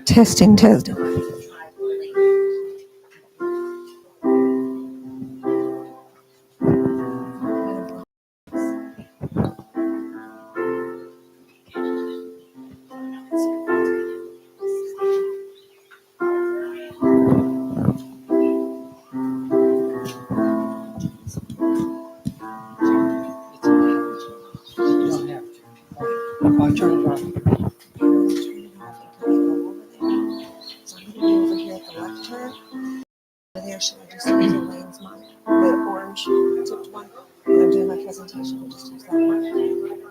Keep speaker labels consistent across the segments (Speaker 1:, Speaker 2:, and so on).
Speaker 1: Testing, testing.
Speaker 2: I'll turn it off.
Speaker 1: Somebody over here at the left turn. Over there, should I just use Elaine's mic? The orange tipped one. When I'm doing my presentation, I'll just use that one.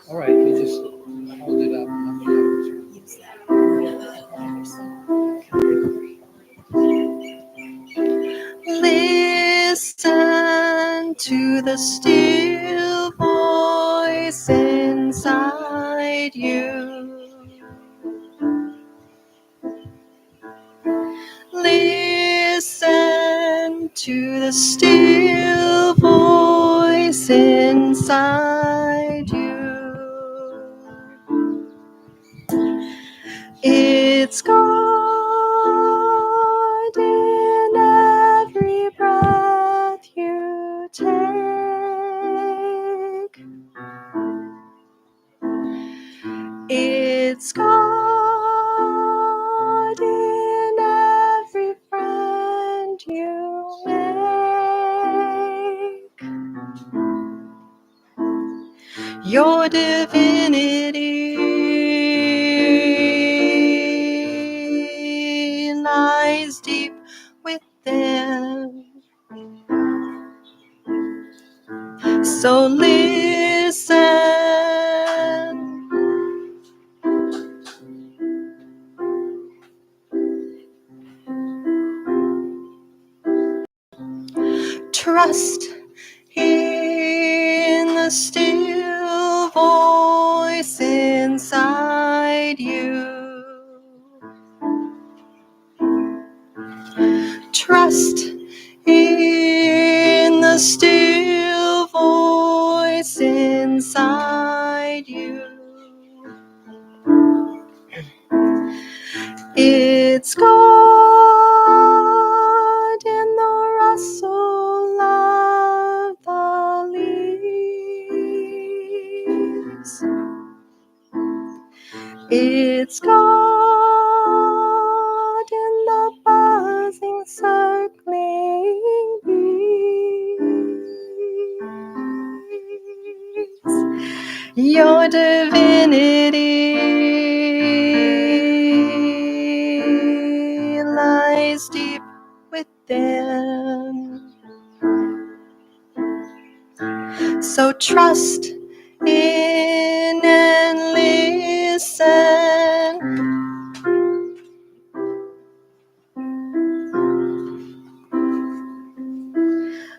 Speaker 2: All right, you just hold it up.
Speaker 1: Use that. Listen to the still voice inside you. Listen to the still voice inside you. It's God in every breath you take. It's God in every friend you make. Your divinity lies deep within. So listen. Trust in the still voice inside you. Trust in the still voice inside you. It's God in the rustle of the leaves. It's God in the buzzing, circling bees. Your divinity lies deep within. So trust in and listen.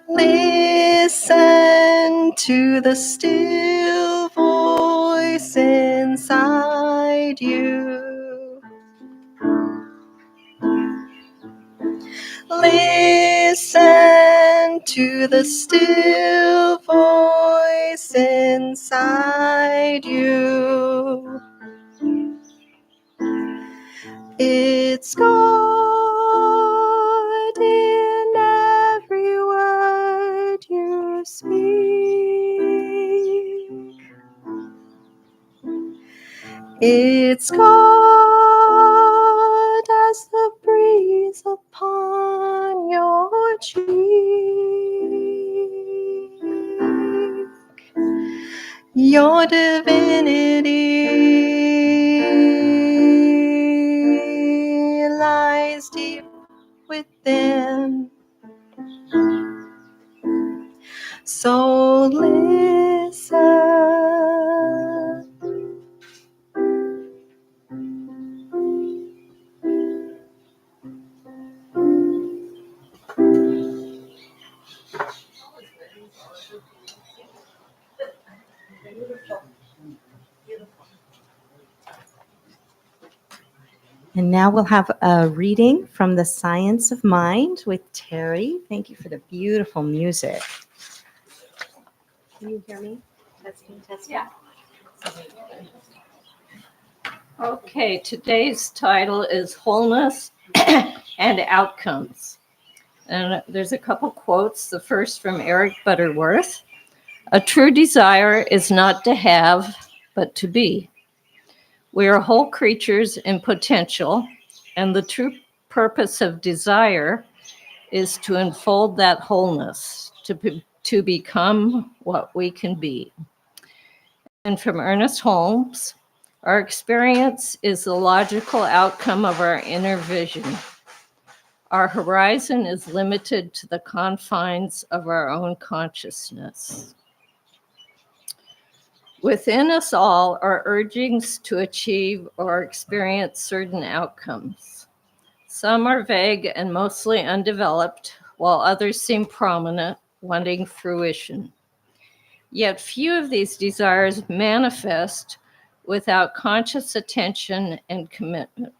Speaker 1: Listen to the still voice inside you. Listen to the still voice inside you. It's God in every word you speak. It's God as the breeze upon your cheek. Your divinity lies deep within. So listen.
Speaker 3: And now we'll have a reading from The Science of Mind with Terry. Thank you for the beautiful music. Can you hear me? Testing, testing.
Speaker 4: Yeah. Okay, today's title is Wholeness and Outcomes. And there's a couple quotes. The first from Eric Butterworth. A true desire is not to have, but to be. We are whole creatures in potential, and the true purpose of desire is to unfold that wholeness, to become what we can be. And from Ernest Holmes, our experience is the logical outcome of our inner vision. Our horizon is limited to the confines of our own consciousness. Within us all are urgings to achieve or experience certain outcomes. Some are vague and mostly undeveloped, while others seem prominent, wanting fruition. Yet few of these desires manifest without conscious attention and commitment.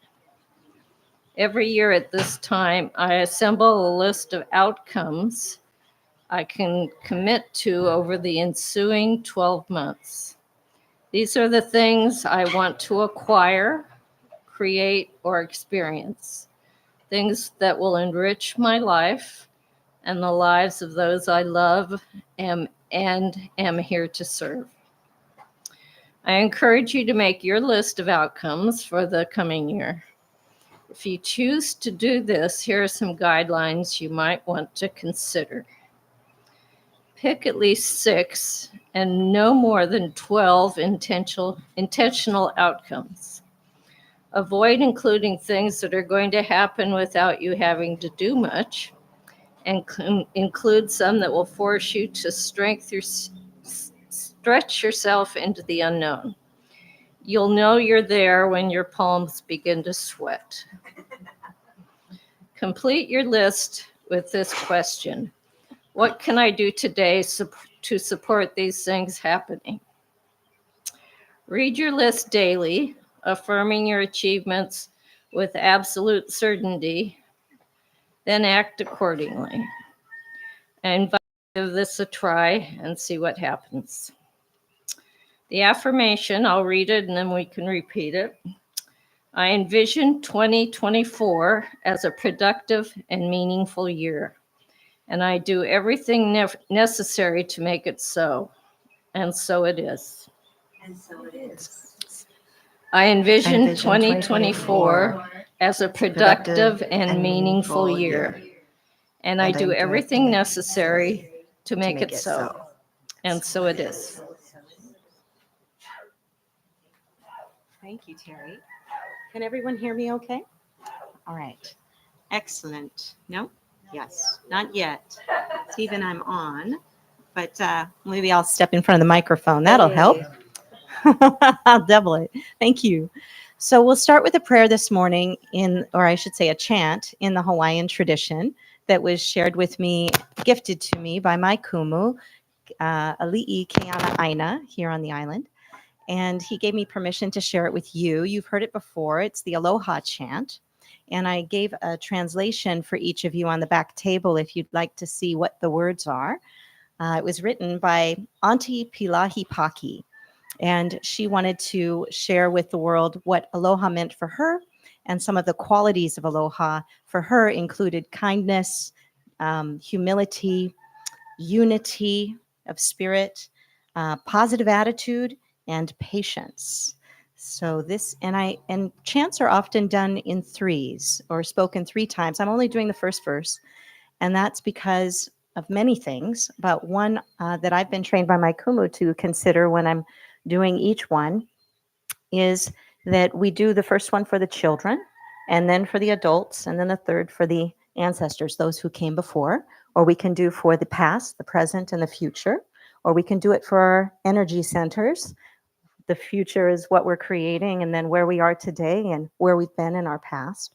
Speaker 4: Every year at this time, I assemble a list of outcomes I can commit to over the ensuing 12 months. These are the things I want to acquire, create, or experience. Things that will enrich my life and the lives of those I love and am here to serve. I encourage you to make your list of outcomes for the coming year. If you choose to do this, here are some guidelines you might want to consider. Pick at least 6 and no more than 12 intentional outcomes. Avoid including things that are going to happen without you having to do much, and include some that will force you to stretch yourself into the unknown. You'll know you're there when your palms begin to sweat. Complete your list with this question. What can I do today to support these things happening? Read your list daily, affirming your achievements with absolute certainty, then act accordingly. I invite you to give this a try and see what happens. The affirmation, I'll read it and then we can repeat it. I envision 2024 as a productive and meaningful year, and I do everything necessary to make it so. And so it is.
Speaker 3: And so it is.
Speaker 4: I envision 2024 as a productive and meaningful year, and I do everything necessary to make it so. And so it is.
Speaker 3: Thank you, Terry. Can everyone hear me okay? All right. Excellent. No? Yes. Not yet. Stephen, I'm on, but maybe I'll step in front of the microphone. That'll help. I'll double it. Thank you. So we'll start with a prayer this morning or I should say a chant in the Hawaiian tradition that was shared with me, gifted to me by my kumu, Ali'i Keana Aina, here on the island. And he gave me permission to share it with you. You've heard it before. It's the Aloha chant. And I gave a translation for each of you on the back table if you'd like to see what the words are. It was written by Auntie Pilahi Paki, and she wanted to share with the world what aloha meant for her, and some of the qualities of aloha for her included kindness, humility, unity of spirit, positive attitude, and patience. So this, and chants are often done in threes or spoken 3 times. I'm only doing the first verse, and that's because of many things, but one that I've been trained by my kumu to consider when I'm doing each one is that we do the first one for the children, and then for the adults, and then the third for the ancestors, those who came before, or we can do for the past, the present, and the future, or we can do it for our energy centers. The future is what we're creating, and then where we are today and where we've been in our past.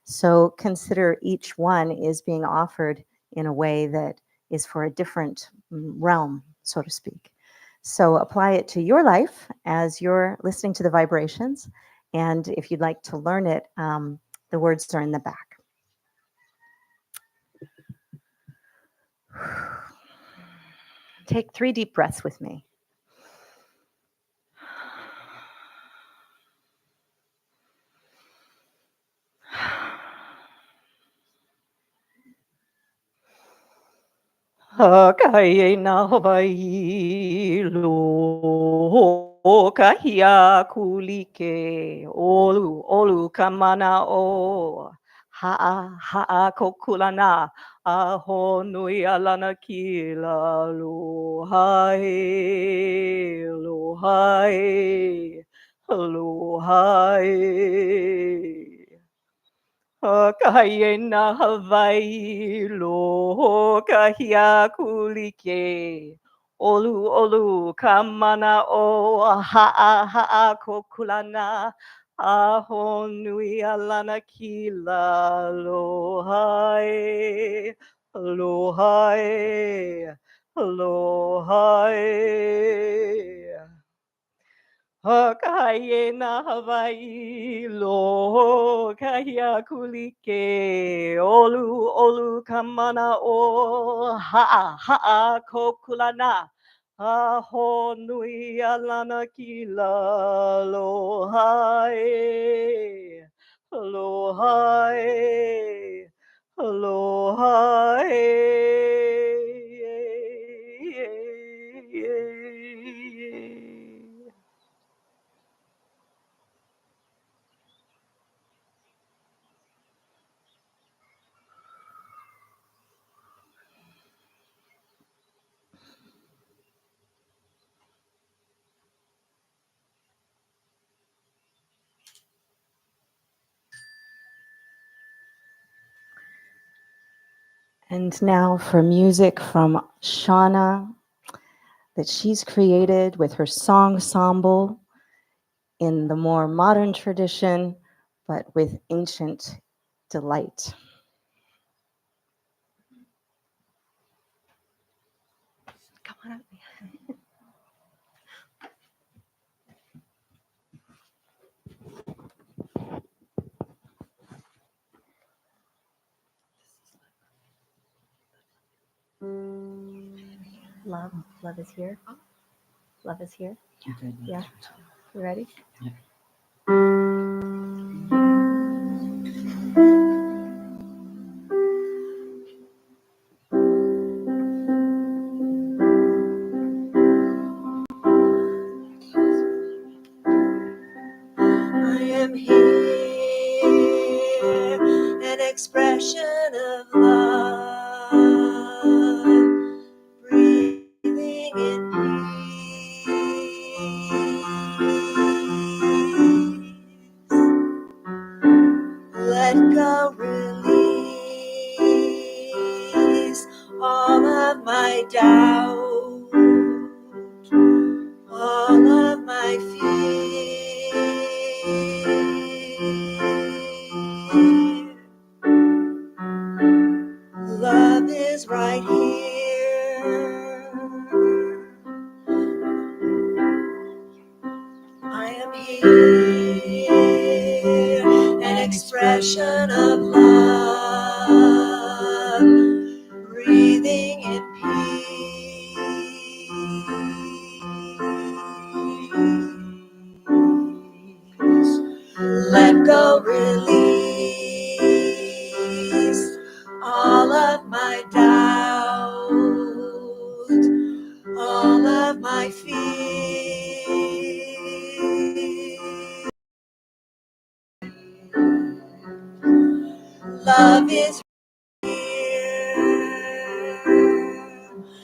Speaker 3: So consider each one is being offered in a way that is for a different realm, so to speak. So apply it to your life as you're listening to the vibrations And if you'd like to learn it, the words are in the back. Take 3 deep breaths with me. Hakaye na Hawaii lo kahia kulike olu olu kamana o ha'a kokulana aho nui alana kila lo hai Kahie na Hawaii lo kahia kulike. Olu olu kamana o ha'a kokulana. Aho nui alana kila lohai. Hakaye na Hawaii lo kahia kulike olu olu kamana o ha'a kokulana aho nui alana kila lohai. And now for music from Shauna that she's created with her song ensemble in the more modern tradition, but with ancient delight. Come on up. Love is here. Love is here. Yeah. You ready?
Speaker 2: Yeah.
Speaker 1: I am here, an expression of love, breathing in peace. Let go, release all of my doubt, all of my fear. Love is right here. I am here, an expression of love, breathing in peace. Let go, release all of my doubt, all of my fear. Love is here.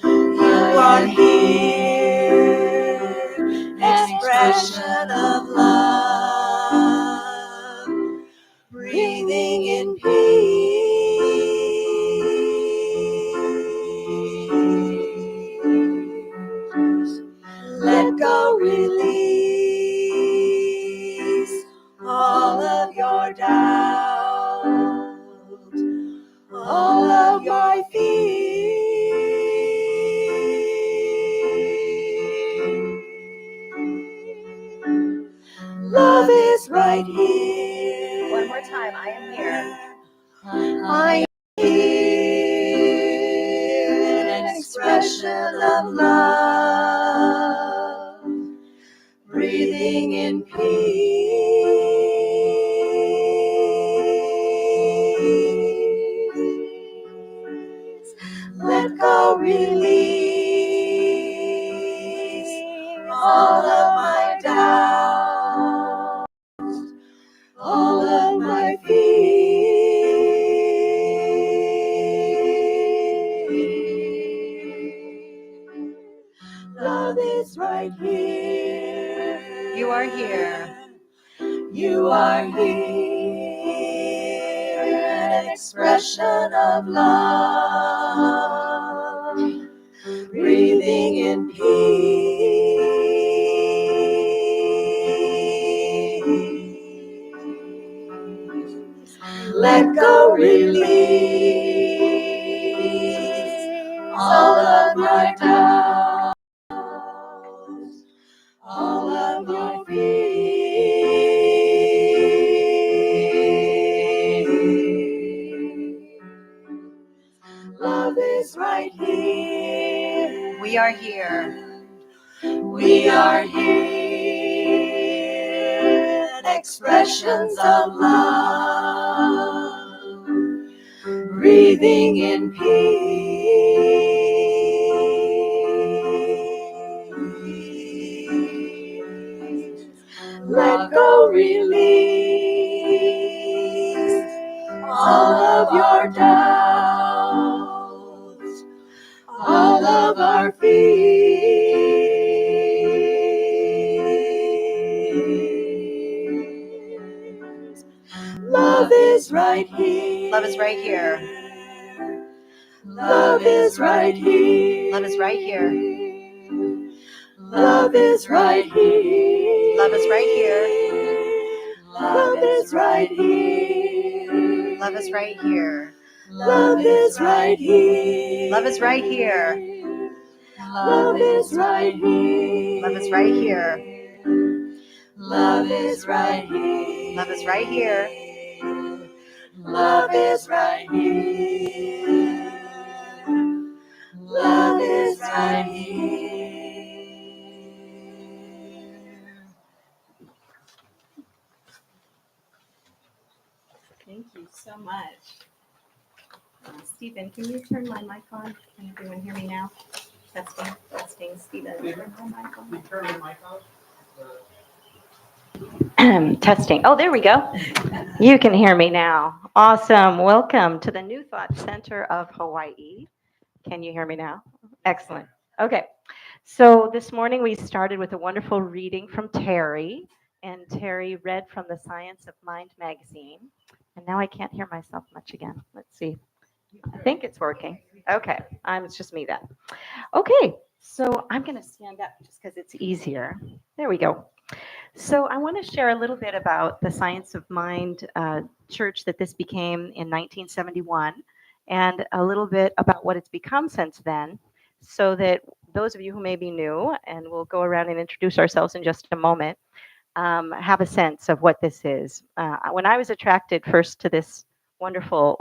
Speaker 1: You are here, expression of love, breathing in peace. Let go, release all of your doubt, all of my fear. Love is right
Speaker 3: here.
Speaker 1: I hear an expression of love, breathing in peace. Let go, release all of my doubts, all of my fears. Love is right here.
Speaker 3: You are here.
Speaker 1: You are here, an expression of love, breathing in peace. Let go, release all of my doubts, all of my fears. Love is right here.
Speaker 3: We are here.
Speaker 1: We are here, expressions of love, breathing in peace. Let go, release all of your doubts, all of our fears. Love is right here.
Speaker 3: Love is right here.
Speaker 1: Love is right here.
Speaker 3: Love is right here.
Speaker 1: Love is right here.
Speaker 3: Love is right here.
Speaker 1: Love is right here.
Speaker 3: Love is right here.
Speaker 1: Love is right here.
Speaker 3: Love is right here.
Speaker 1: Love is right here.
Speaker 3: Love is right here.
Speaker 1: Love is right here.
Speaker 3: Love is right here.
Speaker 1: Love is right here. Love is right here.
Speaker 3: Thank you so much. Stephen, can you turn my mic on? Can everyone hear me now? Testing, testing. Stephen, turn my mic on.
Speaker 2: You turn the mic off?
Speaker 3: Testing. Oh, there we go. You can hear me now. Awesome. Welcome to the New Thought Center of Hawaii. Can you hear me now? Excellent. Okay. So this morning we started with a wonderful reading from Terry, and Terry read from the Science of Mind magazine. And now I can't hear myself much again. Let's see. I think it's working. Okay. It's just me then. Okay. So I'm going to stand up just because it's easier. There we go. So I want to share a little bit about the Science of Mind church that this became in 1971, and a little bit about what it's become since then, so that those of you who may be new, and we'll go around and introduce ourselves in just a moment, have a sense of what this is. When I was attracted first to this wonderful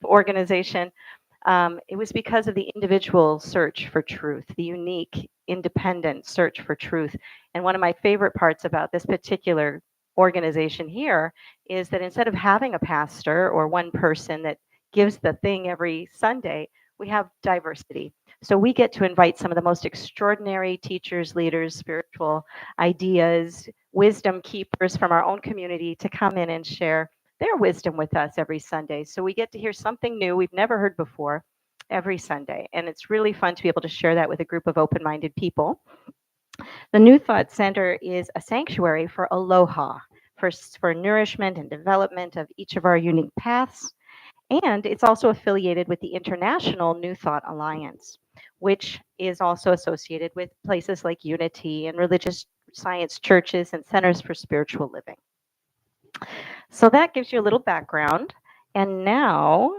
Speaker 3: organization, it was because of the individual search for truth, the unique, independent search for truth. And one of my favorite parts about this particular organization here is that instead of having a pastor or one person that gives the thing every Sunday, we have diversity. So we get to invite some of the most extraordinary teachers, leaders, spiritual ideas, wisdom keepers from our own community to come in and share their wisdom with us every Sunday. So we get to hear something new we've never heard before every Sunday. And it's really fun to be able to share that with a group of open-minded people. The New Thought Center is a sanctuary for aloha, for nourishment and development of each of our unique paths. And it's also affiliated with the International New Thought Alliance, which is also associated with places like Unity and religious science churches and centers for spiritual living. So that gives you a little background. And now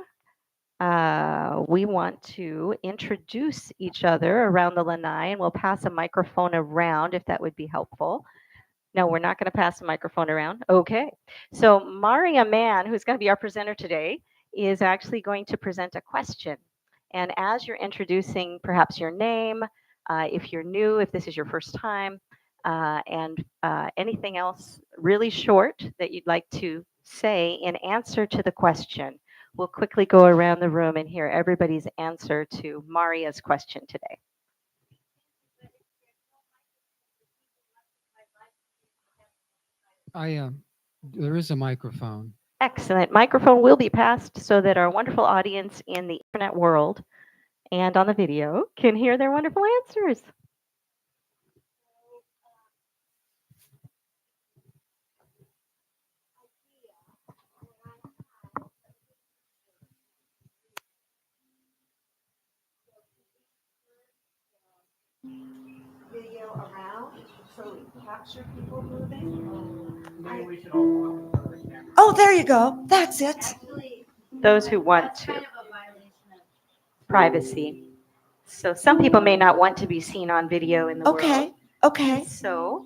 Speaker 3: we want to introduce each other around the lanai, and we'll pass a microphone around if that would be helpful. No, we're not going to pass the microphone around. Okay. So Marya Mann, who's going to be our presenter today, is actually going to present a question. And as you're introducing perhaps your name, if you're new, if this is your first time, and anything else really short that you'd like to say in answer to the question, we'll quickly go around the room and hear everybody's answer to Marya's question today.
Speaker 2: There is a microphone.
Speaker 3: Excellent. Microphone will be passed so that our wonderful audience in the internet world and on the video can hear their wonderful answers.
Speaker 1: Video around, so capture people moving.
Speaker 2: Maybe we should all walk over the camera.
Speaker 1: Oh, there you go. That's it.
Speaker 3: Those who want to. Privacy. So some people may not want to be seen on video in the
Speaker 1: Okay.
Speaker 3: world.
Speaker 1: Okay.
Speaker 3: So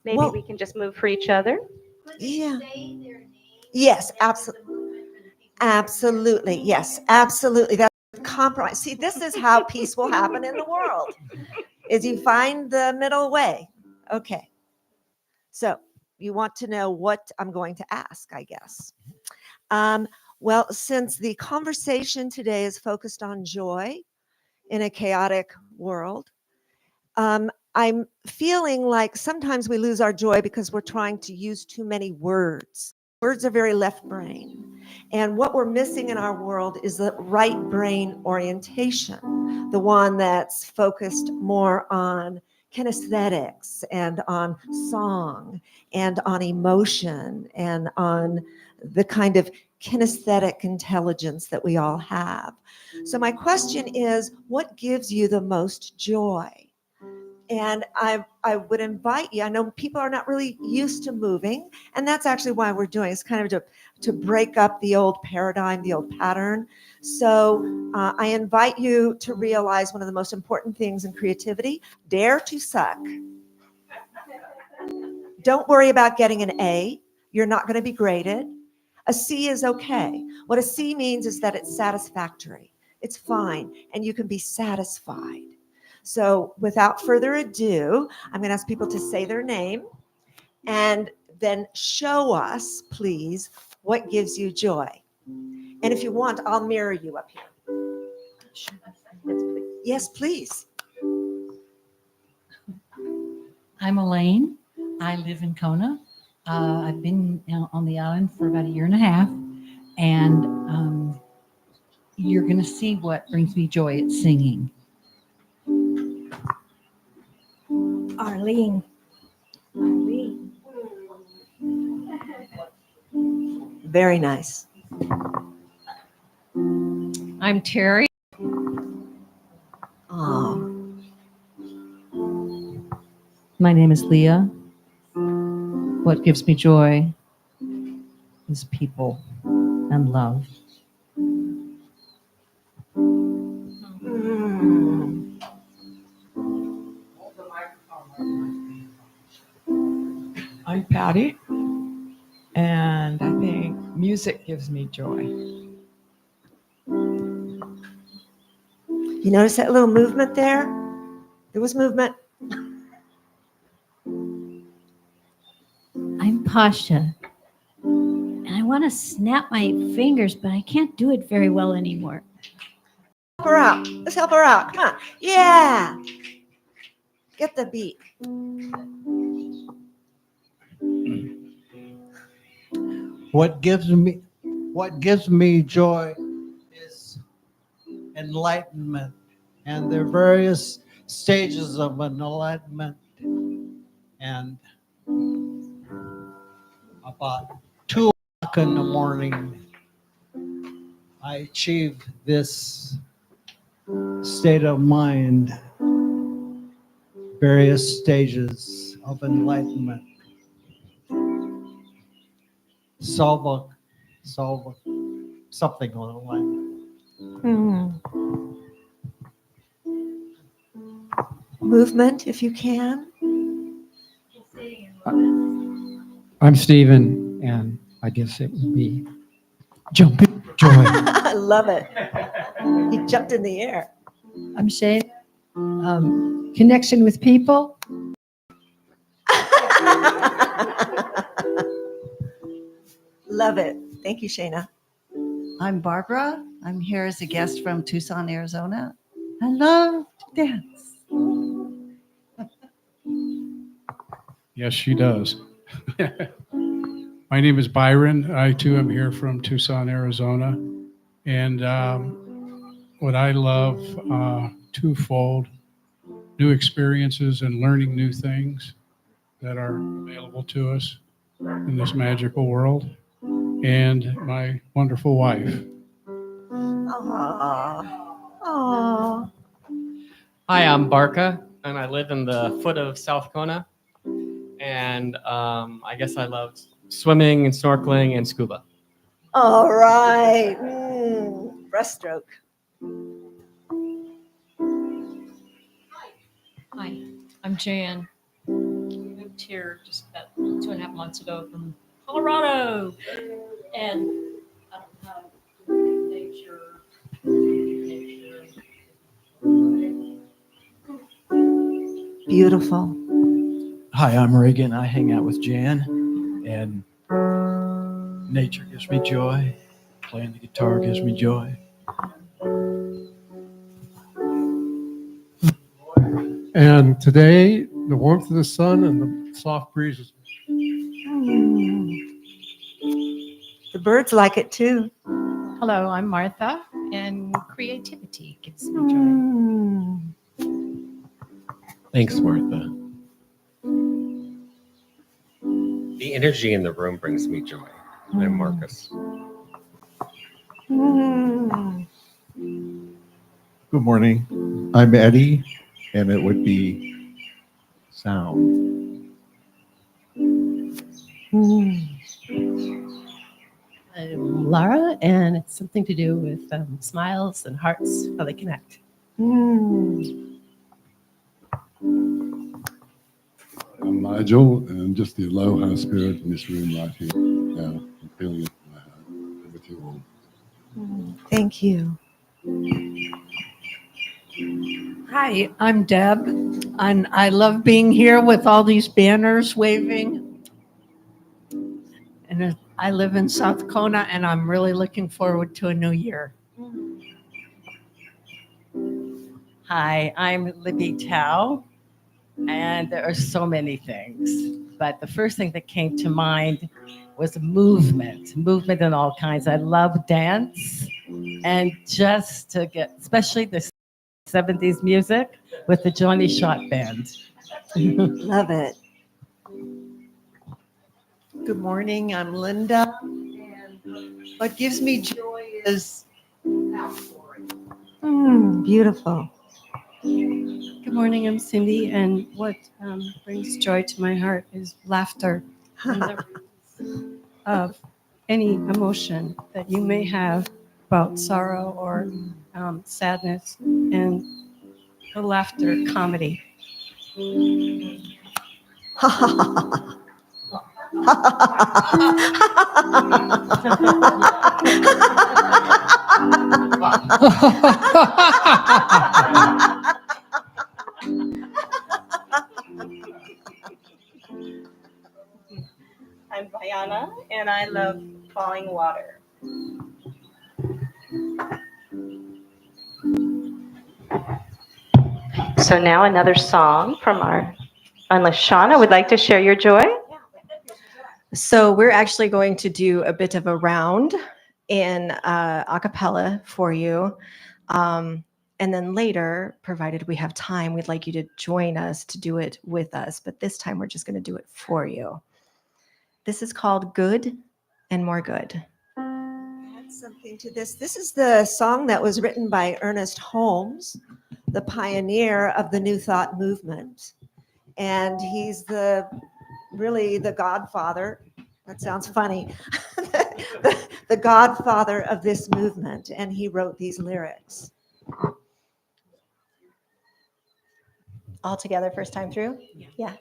Speaker 3: maybe
Speaker 1: Well,
Speaker 3: we can just move for each other.
Speaker 1: Yeah. Yes, absolutely. Absolutely. Yes, absolutely. That's compromise. See, this is how peace will happen in the world. Is you find the middle way. Okay. So you want to know what I'm going to ask, I guess. Well, since the conversation today is focused on joy in a chaotic world, I'm feeling like sometimes we lose our joy because we're trying to use too many words. Words are very left brain. And what we're missing in our world is the right brain orientation, the one that's focused more on kinesthetics and on song and on emotion and on the kind of kinesthetic intelligence that we all have. So my question is, what gives you the most joy? And I would invite you, I know people are not really used to moving, and that's actually why we're doing it. It's kind of to break up the old paradigm, the old pattern. So I invite you to realize one of the most important things in creativity: dare to suck. Don't worry about getting an A. You're not going to be graded. A C is okay. What a C means is that it's satisfactory. It's fine, and you can be satisfied. So without further ado, I'm going to ask people to say their name and then show us, please, what gives you joy. And if you want, I'll mirror you up here. Yes, please.
Speaker 5: I'm Elaine. I live in Kona. I've been on the island for about a year and a half, and you're going to see what brings me joy. It's singing.
Speaker 6: Arlene.
Speaker 1: Very nice.
Speaker 4: I'm Terry.
Speaker 1: Oh,
Speaker 5: My name is Leah. What gives me joy is people and love.
Speaker 7: I'm Patty, and I think music gives me joy.
Speaker 1: you notice that little movement there? There was movement.
Speaker 6: I'm Pasha. And I want to snap my fingers, but I can't do it very well anymore.
Speaker 1: Help her out. Let's help her out. Come on. Yeah. Get the beat.
Speaker 8: What gives me joy is enlightenment, and there are various stages of enlightenment. And about 2 o'clock in the morning, I achieved this state of mind, various stages of enlightenment. Solve something along
Speaker 1: Movement, if you can.
Speaker 2: I'm Stephen, and I guess it would be jumping for joy.
Speaker 1: I love it. He jumped in the air.
Speaker 9: I'm Shane. Connection with people.
Speaker 1: Love it. Thank you, Shayna.
Speaker 10: I'm Barbara. I'm here as a guest from Tucson, Arizona. I love to dance.
Speaker 11: Yes, she does. My name is Byron. I too am here from Tucson, Arizona. And what I love, twofold, new experiences and learning new things that are available to us in this magical world. And my wonderful wife.
Speaker 1: Aww. Aww.
Speaker 12: Hi, I'm Barca, and I live in the foot of South Kona. And I guess I love swimming and snorkeling and scuba.
Speaker 1: All right. Breaststroke.
Speaker 13: Hi, I'm Jan. Moved here just about 2.5 months ago from Colorado, and I don't know nature.
Speaker 1: Beautiful.
Speaker 14: Hi, I'm Reagan. I hang out with Jan, and nature gives me joy. Playing the guitar gives me joy.
Speaker 15: And today, the warmth of the sun and the soft breezes.
Speaker 1: The birds like it too.
Speaker 5: Hello, I'm Martha, and creativity gives me joy.
Speaker 16: Thanks, Martha. The energy in the room brings me joy. I'm Marcus.
Speaker 17: Good morning. I'm Eddie, and it would be sound.
Speaker 9: I'm Lara, and it's something to do with smiles and hearts, how they connect.
Speaker 18: I'm Nigel, and just the aloha spirit in this room right here. I'm feeling it in my heart with you all.
Speaker 1: Thank you.
Speaker 19: Hi, I'm Deb, and I love being here with all these banners waving. And I live in South Kona, and I'm really looking forward to a new year.
Speaker 20: Hi, I'm Libby Tao, and there are so many things, but the first thing that came to mind was movement in all kinds. I love dance, and just to get, especially the 70s music with the Johnny Shot Band.
Speaker 1: Love it.
Speaker 21: Good morning, I'm Linda, and what gives me joy is outpouring.
Speaker 1: Beautiful.
Speaker 22: Good morning, I'm Cindy, and what brings joy to my heart is laughter and the release of any emotion that you may have about sorrow or sadness, and the laughter comedy.
Speaker 3: I'm Vayana, and I love falling water. So now another song from unless Shauna would like to share your joy.
Speaker 23: So we're actually going to do a bit of a round in a cappella for you. And then later, provided we have time, we'd like you to join us to do it with us. But this time we're just going to do it for you. This is called Good and More Good.
Speaker 1: Add something to this. This is the song that was written by Ernest Holmes, the pioneer of the New Thought movement. And he's really the godfather. That sounds funny. the godfather of this movement. And he wrote these lyrics.
Speaker 23: All together, first time through? Yeah.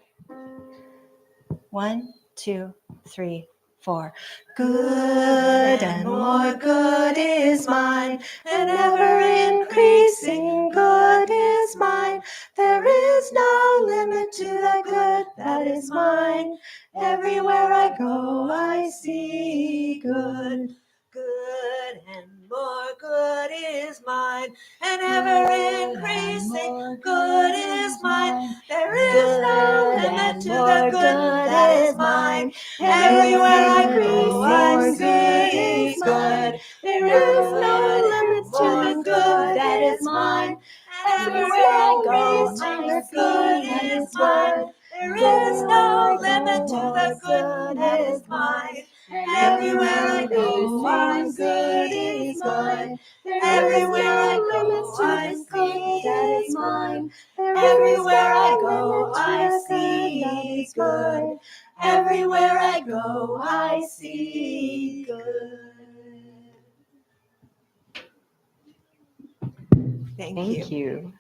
Speaker 23: 1, 2, 3, 4. Good and more good is mine, and ever increasing good is mine. There is no limit to the good that is mine. Everywhere I go, I see good. Good and more good is mine, and ever increasing good is mine. There is no limit to the good that is mine. Everywhere I go, I see good. There is no limit to the good that is mine. Everywhere I go, I see good that is mine. There is no limit to the good that is mine. Everywhere I go, I good is mine. Everywhere I go, I see that is mine. Everywhere I go, I see good. Everywhere I go, I see good.
Speaker 3: Thank you.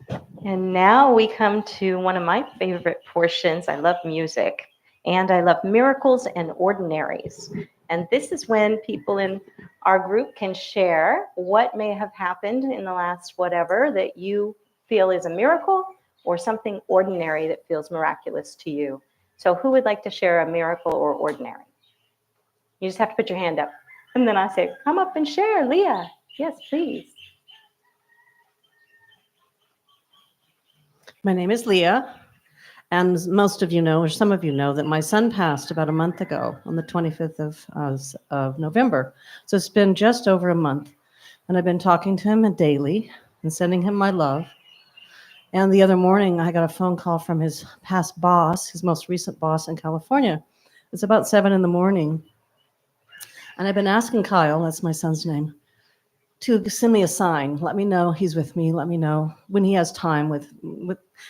Speaker 3: And now we come to one of my favorite portions. I love music and I love miracles and ordinaries. And this is when people in our group can share what may have happened in the last whatever that you feel is a miracle or something ordinary that feels miraculous to you. So who would like to share a miracle or ordinary? You just have to put your hand up. And then I say, come up and share, Leah. Yes, please.
Speaker 4: My name is Leah, and most of you know, or some of you know, that my son passed about a month ago on the 25th of November. So it's been just over a month, and I've been talking to him daily and sending him my love. And the other morning, I got a phone call from his past boss, his most recent boss in California. It's about 7 in the morning, and I've been asking Kyle, that's my son's name, to send me a sign. Let me know he's with me. Let me know when he has time with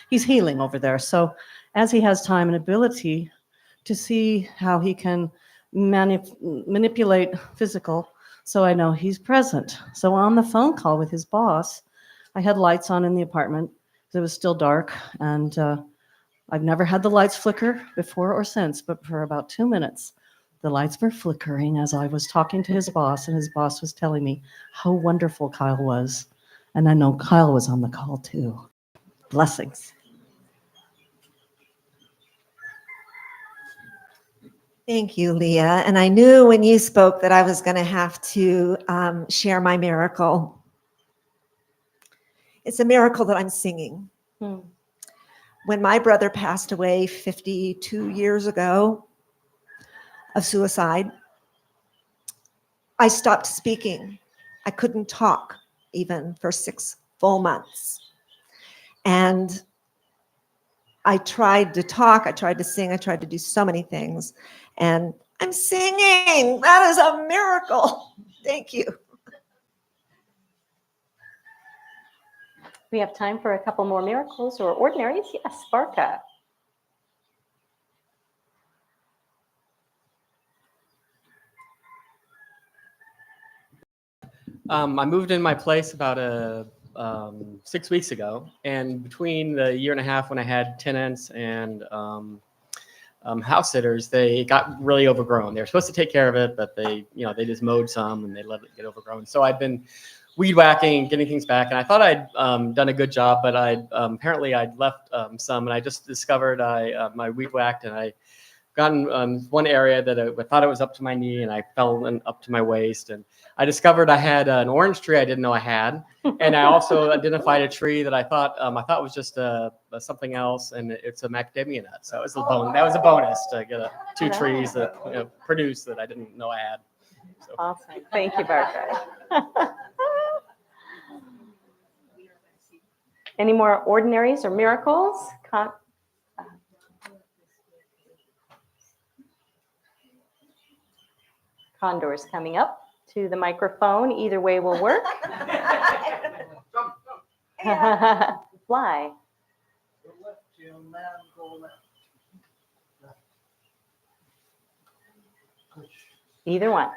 Speaker 4: he's healing over there. So as he has time and ability to see how he can manipulate physical, so I know he's present. So on the phone call with his boss, I had lights on in the apartment. It was still dark, and I've never had the lights flicker before or since, but for about 2 minutes, the lights were flickering as I was talking to his boss, and his boss was telling me how wonderful Kyle was. And I know Kyle was on the call too. Blessings.
Speaker 1: Thank you, Leah. And I knew when you spoke that I was going to have to share my miracle. It's a miracle that I'm singing. When my brother passed away 52 years ago of suicide, I stopped speaking. I couldn't talk even for 6 full months. And I tried to talk, I tried to sing, I tried to do so many things. And I'm singing. That is a miracle. Thank you.
Speaker 3: We have time for a couple more miracles or ordinaries. Yes, Barca.
Speaker 12: I moved in my place about 6 weeks ago, and between the year and a half when I had tenants and house sitters, they got really overgrown. They were supposed to take care of it, but they just mowed some and they let it get overgrown. So I've been weed whacking, getting things back, and I thought I'd done a good job, but apparently I'd left some, and I just discovered my weed whacked, and I gotten one area that I thought it was up to my knee, and I fell up to my waist, and I discovered I had an orange tree I didn't know I had, and I also identified a tree that I thought was just something else, and it's a macadamia nut. So it was that was a bonus to get 2 trees that produce that I didn't know I had. So.
Speaker 3: Awesome. Thank you, Barca. Any more ordinaries or miracles? Condor's coming up to the microphone. Either way will work. Fly. Either one.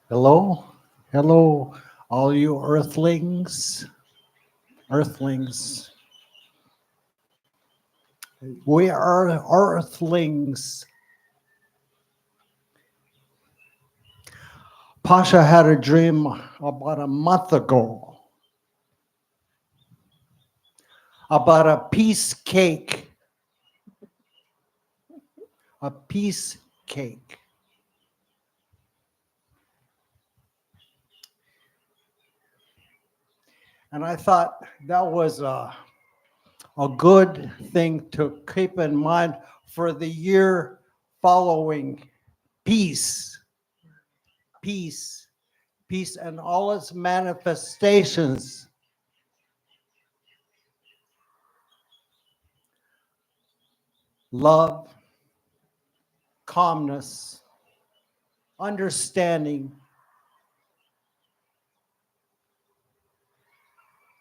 Speaker 8: Hello, hello, all you earthlings. We are earthlings. Pasha had a dream about a month ago about a peace cake. A peace cake. And I thought that was a good thing to keep in mind for the year following. Peace. Peace. Peace and all its manifestations. Love, calmness, understanding,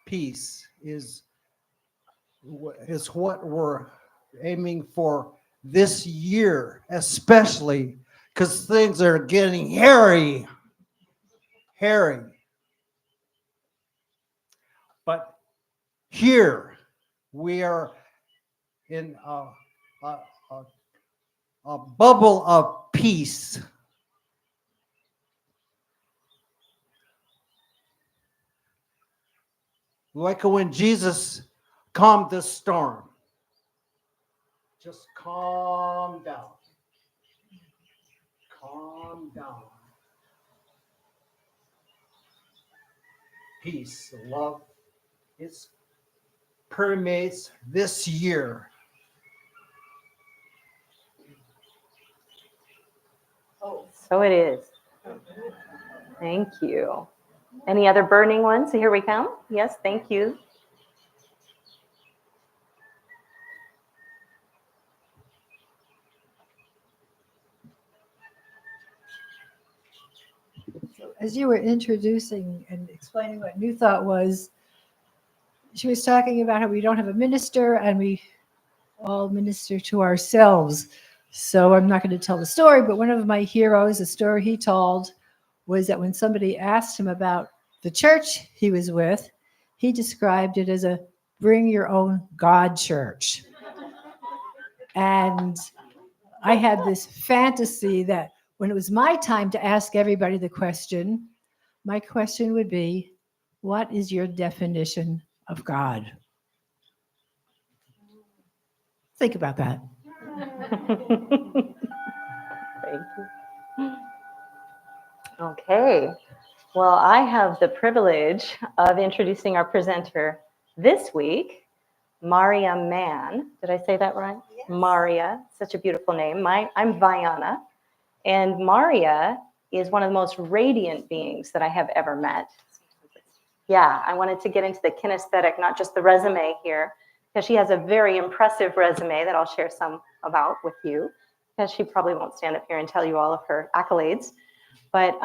Speaker 8: peace is what we're aiming for this year, especially because things are getting hairy. But here we are in a bubble of peace. Like when Jesus calmed the storm. Just calm down. Calm down. Peace, love, it permeates this year.
Speaker 3: So it is. Thank you. Any other burning ones? Here we come. Yes, thank you.
Speaker 2: So as you were introducing and explaining what New Thought was, she was talking about how we don't have a minister and we all minister to ourselves. So I'm not going to tell the story, but one of my heroes, a story he told, was that when somebody asked him about the church he was with, he described it as a bring your own God church. And I had this fantasy that when it was my time to ask everybody the question, my question would be, what is your definition of God? Think about that.
Speaker 3: Thank you. Okay. Well, I have the privilege of introducing our presenter this week, Marya Mann. Did I say that right? Yes. Marya, such a beautiful name. I'm Viana, and Marya is one of the most radiant beings that I have ever met. Yeah, I wanted to get into the kinesthetic, not just the resume here, because she has a very impressive resume that I'll share some about with you, because she probably won't stand up here and tell you all of her accolades. But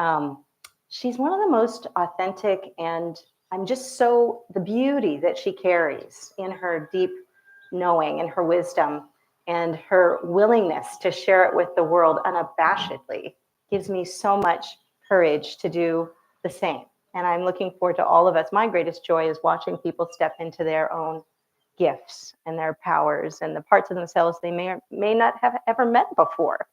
Speaker 3: she's one of the most authentic, and I'm just the beauty that she carries in her deep knowing and her wisdom and her willingness to share it with the world unabashedly gives me so much courage to do the same. And I'm looking forward to all of us. My greatest joy is watching people step into their own gifts and their powers and the parts of themselves they may or may not have ever met before.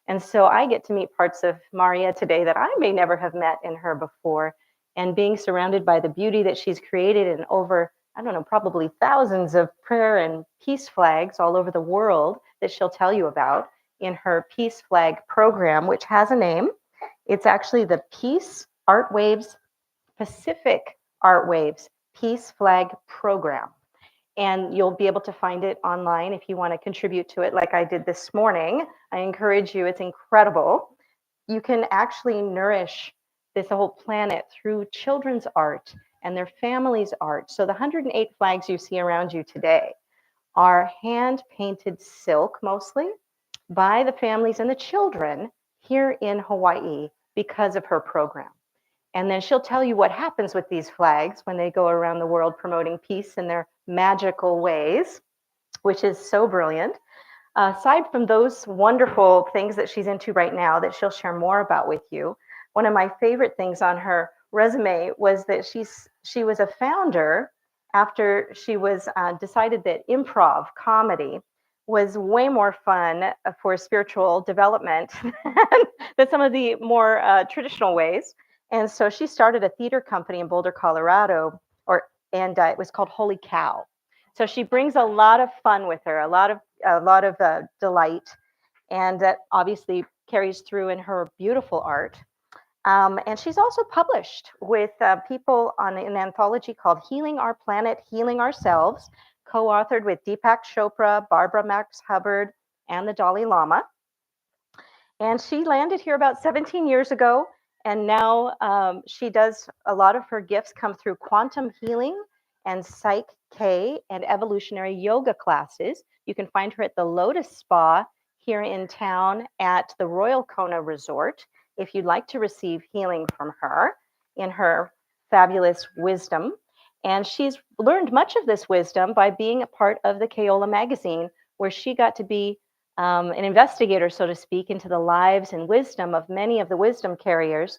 Speaker 3: And so I get to meet parts of Marya today that I may never have met in her before. And being surrounded by the beauty that she's created in over, I don't know, probably thousands of prayer and peace flags all over the world that she'll tell you about in her Peace Flag program, which has a name. It's actually the Peace Art Waves Pacific Art Waves Peace Flag Program. And you'll be able to find it online if you want to contribute to it like I did this morning. I encourage you, it's incredible. You can actually nourish this whole planet through children's art and their families' art. So the 108 flags you see around you today are hand-painted silk mostly by the families and the children here in Hawaii because of her program. And then she'll tell you what happens with these flags when they go around the world promoting peace in their magical ways, which is so brilliant. Aside from those wonderful things that she's into right now that she'll share more about with you, one of my favorite things on her resume was that she was a founder after she was decided that improv comedy was way more fun for spiritual development than some of the more traditional ways. And so she started a theater company in Boulder, Colorado, and it was called Holy Cow. So she brings a lot of fun with her, a lot of delight, and that obviously carries through in her beautiful art. And she's also published with people on an anthology called Healing Our Planet, Healing Ourselves, co-authored with Deepak Chopra, Barbara Max Hubbard, and the Dalai Lama. And she landed here about 17 years ago. And now she does a lot of her gifts come through quantum healing and Psych K and evolutionary yoga classes. You can find her at the Lotus Spa here in town at the Royal Kona Resort if you'd like to receive healing from her in her fabulous wisdom. And she's learned much of this wisdom by being a part of the Keola magazine, where she got to be an investigator, so to speak, into the lives and wisdom of many of the wisdom carriers,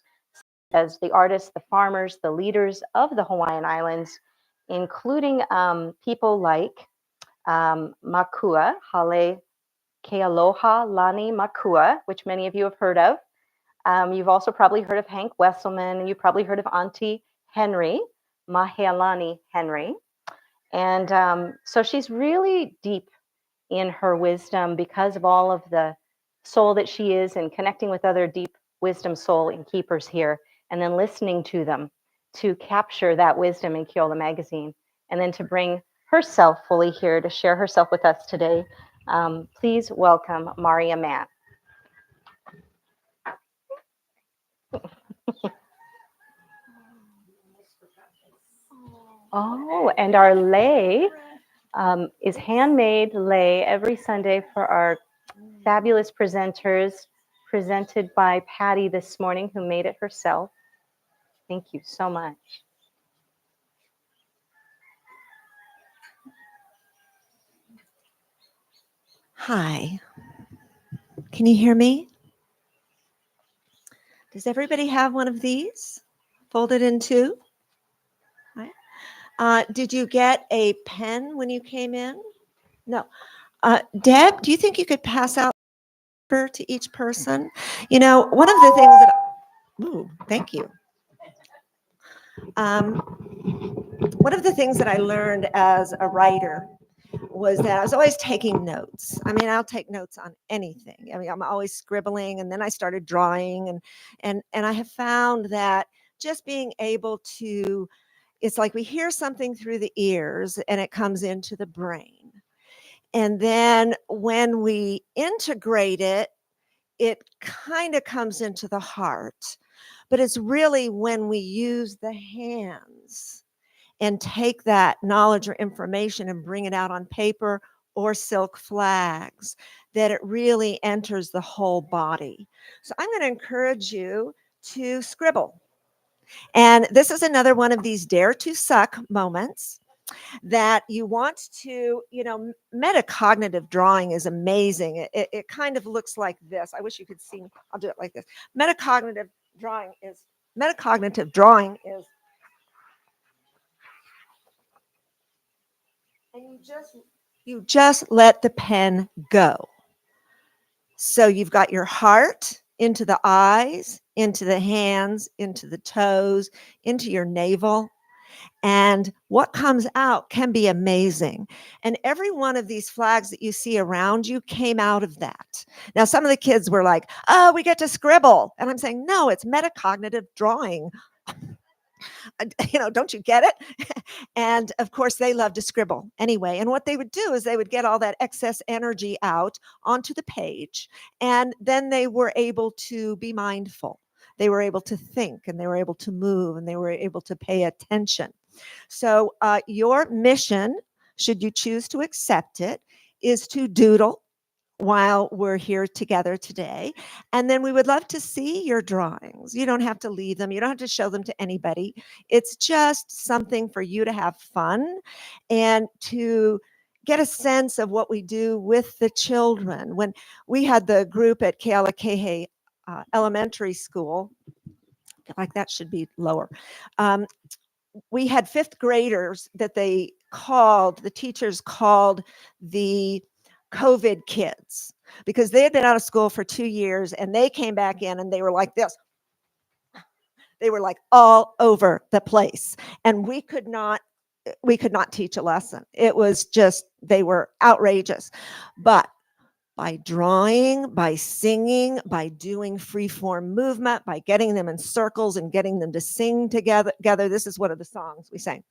Speaker 3: as the artists, the farmers, the leaders of the Hawaiian Islands, including people like Makua, Hale Kealoha Lani Makua, which many of you have heard of. You've also probably heard of Hank Wesselman, and you've probably heard of Auntie Henry, Mahealani Henry. And so she's really deep in her wisdom because of all of the soul that she is and connecting with other deep wisdom soul and keepers here, and then listening to them to capture that wisdom in Keola magazine, and then to bring herself fully here to share herself with us today. Please welcome Marya Mann. Oh, and our lei is handmade lei every Sunday for our fabulous presenters, presented by Patty this morning, who made it herself. Thank you so much.
Speaker 1: Hi. Can you hear me? Does everybody have one of these folded in two? Did you get a pen when you came in? No. Deb, do you think you could pass out to each person? You know, one of the things that, ooh, thank you. One of the things that I learned as a writer was that I was always taking notes. I mean, I'll take notes on anything. I mean, I'm always scribbling, and then I started drawing, and I have found that just being able to, it's like we hear something through the ears and it comes into the brain. And then when we integrate it, it kind of comes into the heart. But it's really when we use the hands and take that knowledge or information and bring it out on paper or silk flags that it really enters the whole body. So I'm going to encourage you to scribble. And this is another one of these dare to suck moments that you want to, you know, metacognitive drawing is amazing. It kind of looks like this. I wish you could see. I'll do it like this. Metacognitive drawing is, and you just let the pen go. So you've got your heart into the eyes, into the hands, into the toes, into your navel. And what comes out can be amazing. And every one of these flags that you see around you came out of that. Now, some of the kids were like, oh, we get to scribble. And I'm saying, no, it's metacognitive drawing. You know, don't you get it? And of course, they love to scribble anyway. And what they would do is they would get all that excess energy out onto the page. And then they were able to be mindful. They were able to think, and they were able to move, and they were able to pay attention. So your mission, should you choose to accept it, is to doodle while we're here together today. And then we would love to see your drawings. You don't have to leave them. You don't have to show them to anybody. It's just something for you to have fun and to get a sense of what we do with the children. When we had the group at Kealakehe Elementary School, I feel like that should be lower. We had fifth graders that the teachers called the COVID kids, because they had been out of school for 2 years and they came back in and they were like this. They were like all over the place. And we could not teach a lesson. It was just, they were outrageous. But by drawing, by singing, by doing free form movement, by getting them in circles and getting them to sing together. This is one of the songs we sang.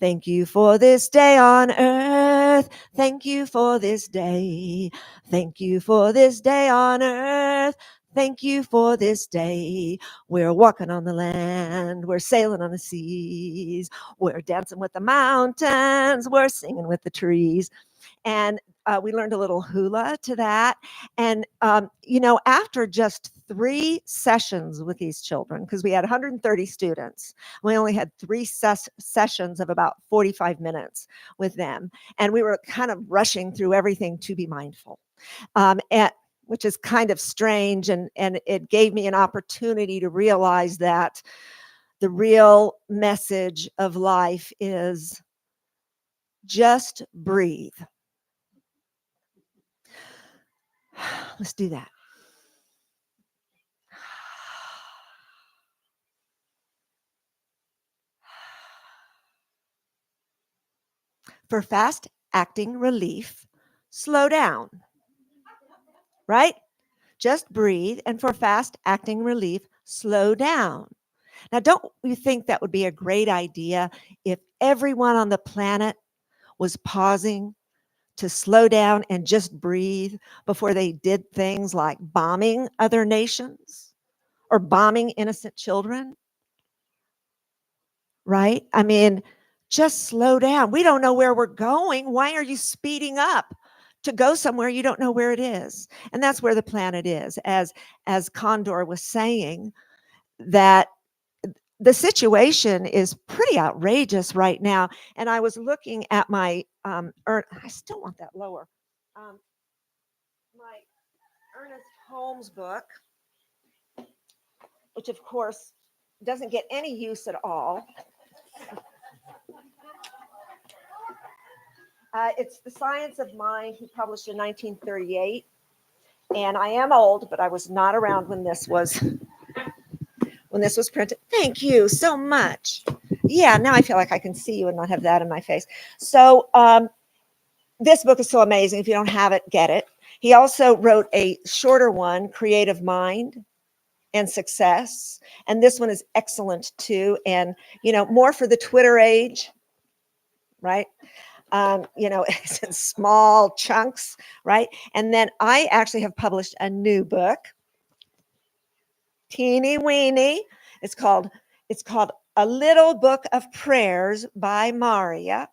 Speaker 1: Thank you for this day on earth. Thank you for this day. Thank you for this day on earth. Thank you for this day. We're walking on the land. We're sailing on the seas. We're dancing with the mountains. We're singing with the trees. And we learned a little hula to that. And, after just 3 sessions with these children, because we had 130 students, we only had 3 sessions of about 45 minutes with them. And we were kind of rushing through everything to be mindful, which is kind of strange. And it gave me an opportunity to realize that the real message of life is just breathe. Let's do that. For fast acting relief, slow down. Right? Just breathe. And for fast acting relief, slow down. Now, don't you think that would be a great idea if everyone on the planet was pausing to slow down and just breathe before they did things like bombing other nations or bombing innocent children? Right? I mean, just slow down. We don't know where we're going. Why are you speeding up to go somewhere you don't know where it is? And that's where the planet is. As Condor was saying, that the situation is pretty outrageous right now. And I was looking at my I still want that lower. My Ernest Holmes book, which of course doesn't get any use at all. It's The Science of Mind. He published in 1938. And I am old, but I was not around when this was printed. Thank you so much. Yeah, now I feel like I can see you and not have that in my face. So this book is so amazing. If you don't have it, get it. He also wrote a shorter one, Creative Mind and Success. And this one is excellent too. And, more for the Twitter age, right? It's in small chunks, right? And then I actually have published a new book, teeny weeny. It's called A Little Book of Prayers by Marya.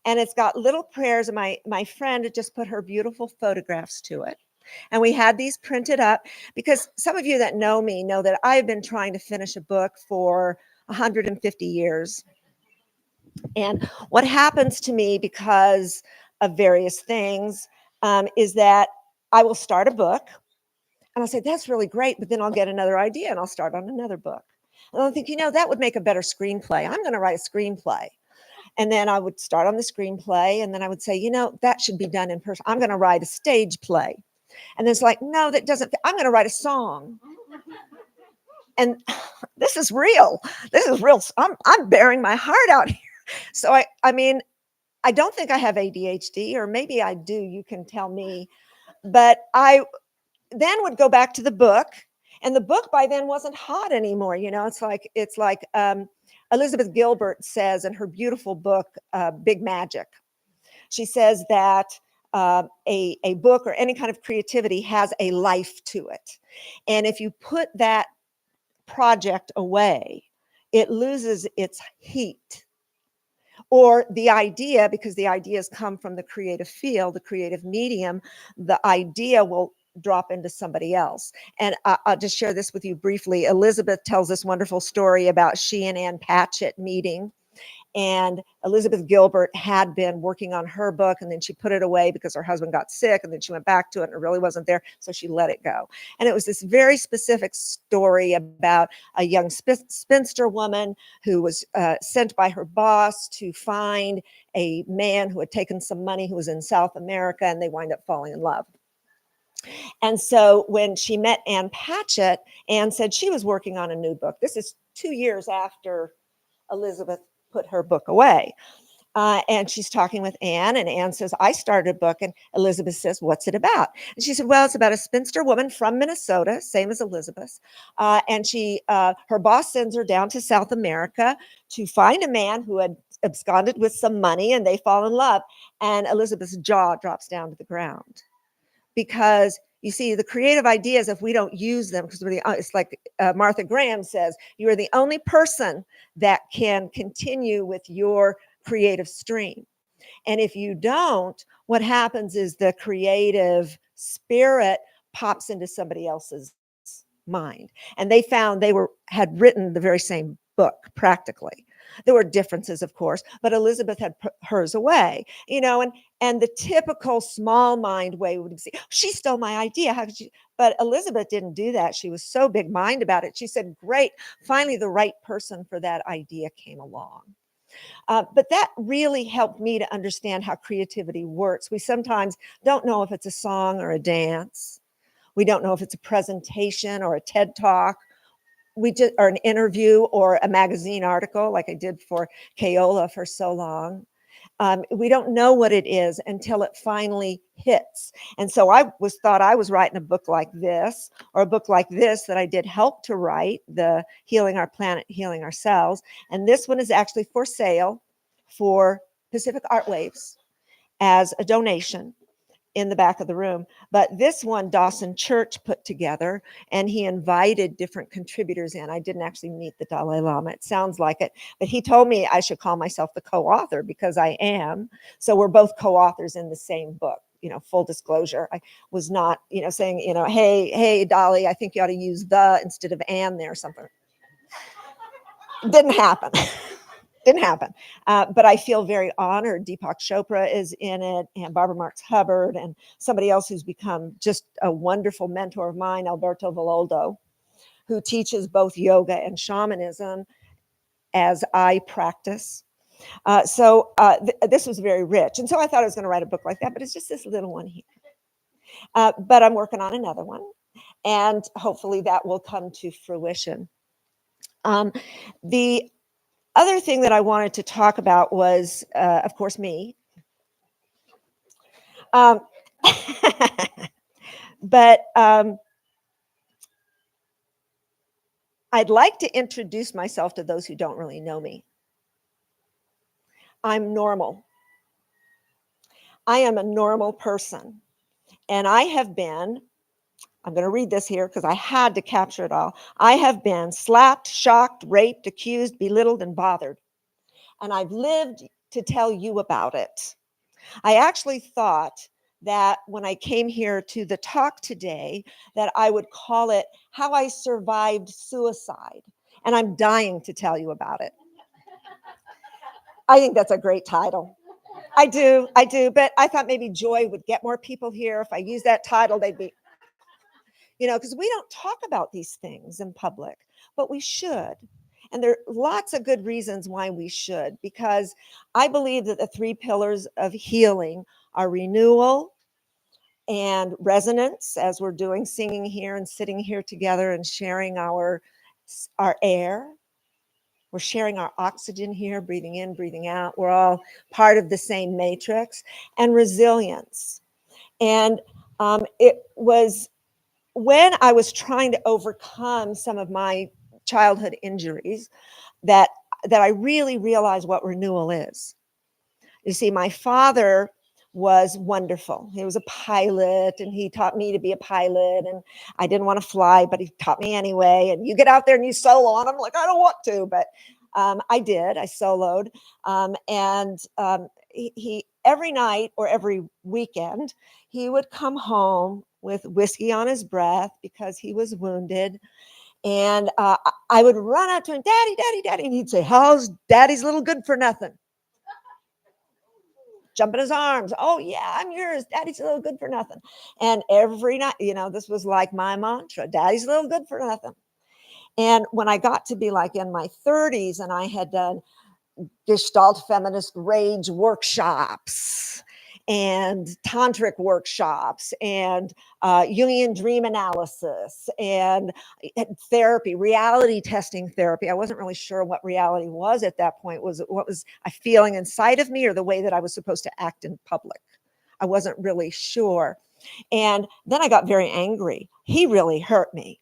Speaker 1: And it's got little prayers. And my friend just put her beautiful photographs to it. And we had these printed up because some of you that know me know that I've been trying to finish a book for 150 years. And what happens to me because of various things is that I will start a book and I'll say, that's really great. But then I'll get another idea and I'll start on another book. And I'll think, that would make a better screenplay. I'm going to write a screenplay. And then I would start on the screenplay. And then I would say, that should be done in person. I'm going to write a stage play. And it's like, no, that doesn't. I'm going to write a song. And this is real. This is real. I'm bearing my heart out here. So I mean, I don't think I have ADHD, or maybe I do. You can tell me. But I then would go back to the book, and the book by then wasn't hot anymore. It's like Elizabeth Gilbert says in her beautiful book, Big Magic. She says that a book or any kind of creativity has a life to it. And if you put that project away, it loses its heat. Or the idea, because the ideas come from the creative field, the creative medium, the idea will drop into somebody else. And I'll just share this with you briefly. Elizabeth tells this wonderful story about she and Ann Patchett meeting. And Elizabeth Gilbert had been working on her book, and then she put it away because her husband got sick, and then she went back to it and it really wasn't there, so she let it go. And it was this very specific story about a young spinster woman who was sent by her boss to find a man who had taken some money who was in South America, and they wind up falling in love. And so when she met Ann Patchett, Ann said she was working on a new book. This is 2 years after Elizabeth put her book away. And she's talking with Anne, and Anne says, I started a book. And Elizabeth says, what's it about? And she said, well, it's about a spinster woman from Minnesota, same as Elizabeth. And her boss sends her down to South America to find a man who had absconded with some money, and they fall in love. And Elizabeth's jaw drops down to the ground. Because you see, the creative ideas, if we don't use them, because it's like Martha Graham says, you are the only person that can continue with your creative stream. And if you don't, what happens is the creative spirit pops into somebody else's mind. And they found had written the very same book practically. There were differences, of course, but Elizabeth had put hers away, and the typical small mind way would say, she stole my idea. How could she? But Elizabeth didn't do that. She was so big mind about it. She said, great, finally the right person for that idea came along. But that really helped me to understand how creativity works. We sometimes don't know if it's a song or a dance. We don't know if it's a presentation or a TED Talk. Or an interview or a magazine article, like I did for Kaola for so long. We don't know what it is until it finally hits. And so I thought I was writing a book like this, or a book like this that I did help to write, the Healing Our Planet, Healing Ourselves. And this one is actually for sale for Pacific Art Waves as a donation in the back of the room. But this one Dawson Church put together, and he invited different contributors in. I didn't actually meet the Dalai Lama. It sounds like it, but he told me I should call myself the co-author because I am. So we're both co-authors in the same book. Full disclosure. I was not, saying, hey, Dolly, I think you ought to use the instead of and there or something. Didn't happen. Didn't happen. But I feel very honored. Deepak Chopra is in it, and Barbara Marx Hubbard, and somebody else who's become just a wonderful mentor of mine, Alberto Villoldo, who teaches both yoga and shamanism as I practice. This was very rich. And so I thought I was going to write a book like that, but it's just this little one here. But I'm working on another one, and hopefully that will come to fruition. The other thing that I wanted to talk about was, of course, me. But I'd like to introduce myself to those who don't really know me. I'm normal. I am a normal person. And I have been, I'm going to read this here because I had to capture it all. I have been slapped, shocked, raped, accused, belittled, and bothered. And I've lived to tell you about it. I actually thought that when I came here to the talk today, that I would call it How I Survived Suicide. And I'm dying to tell you about it. I think that's a great title. I do. But I thought maybe Joy would get more people here. If I use that title, they'd be, because we don't talk about these things in public, but we should. And there are lots of good reasons why we should, because I believe that the 3 pillars of healing are renewal and resonance, as we're doing, singing here and sitting here together and sharing our air. We're sharing our oxygen here, breathing in, breathing out. We're all part of the same matrix. And resilience. And it was when I was trying to overcome some of my childhood injuries that I really realized what renewal is. You see, my father was wonderful. He was a pilot, and he taught me to be a pilot, and I didn't want to fly, but he taught me anyway. And you get out there and you solo, and I'm like, I don't want to, but I did. I soloed. He every night or every weekend, he would come home with whiskey on his breath because he was wounded. And I would run up to him, Daddy, Daddy, Daddy. And he'd say, how's Daddy's little good for nothing? Jump in his arms. Oh, yeah, I'm yours. Daddy's a little good for nothing. And every night, this was like my mantra, Daddy's a little good for nothing. And when I got to be like in my 30s and I had done Gestalt feminist rage workshops and tantric workshops and Jungian dream analysis and therapy, reality testing therapy. I wasn't really sure what reality was at that point. What was I feeling inside of me or the way that I was supposed to act in public? I wasn't really sure. And then I got very angry. He really hurt me,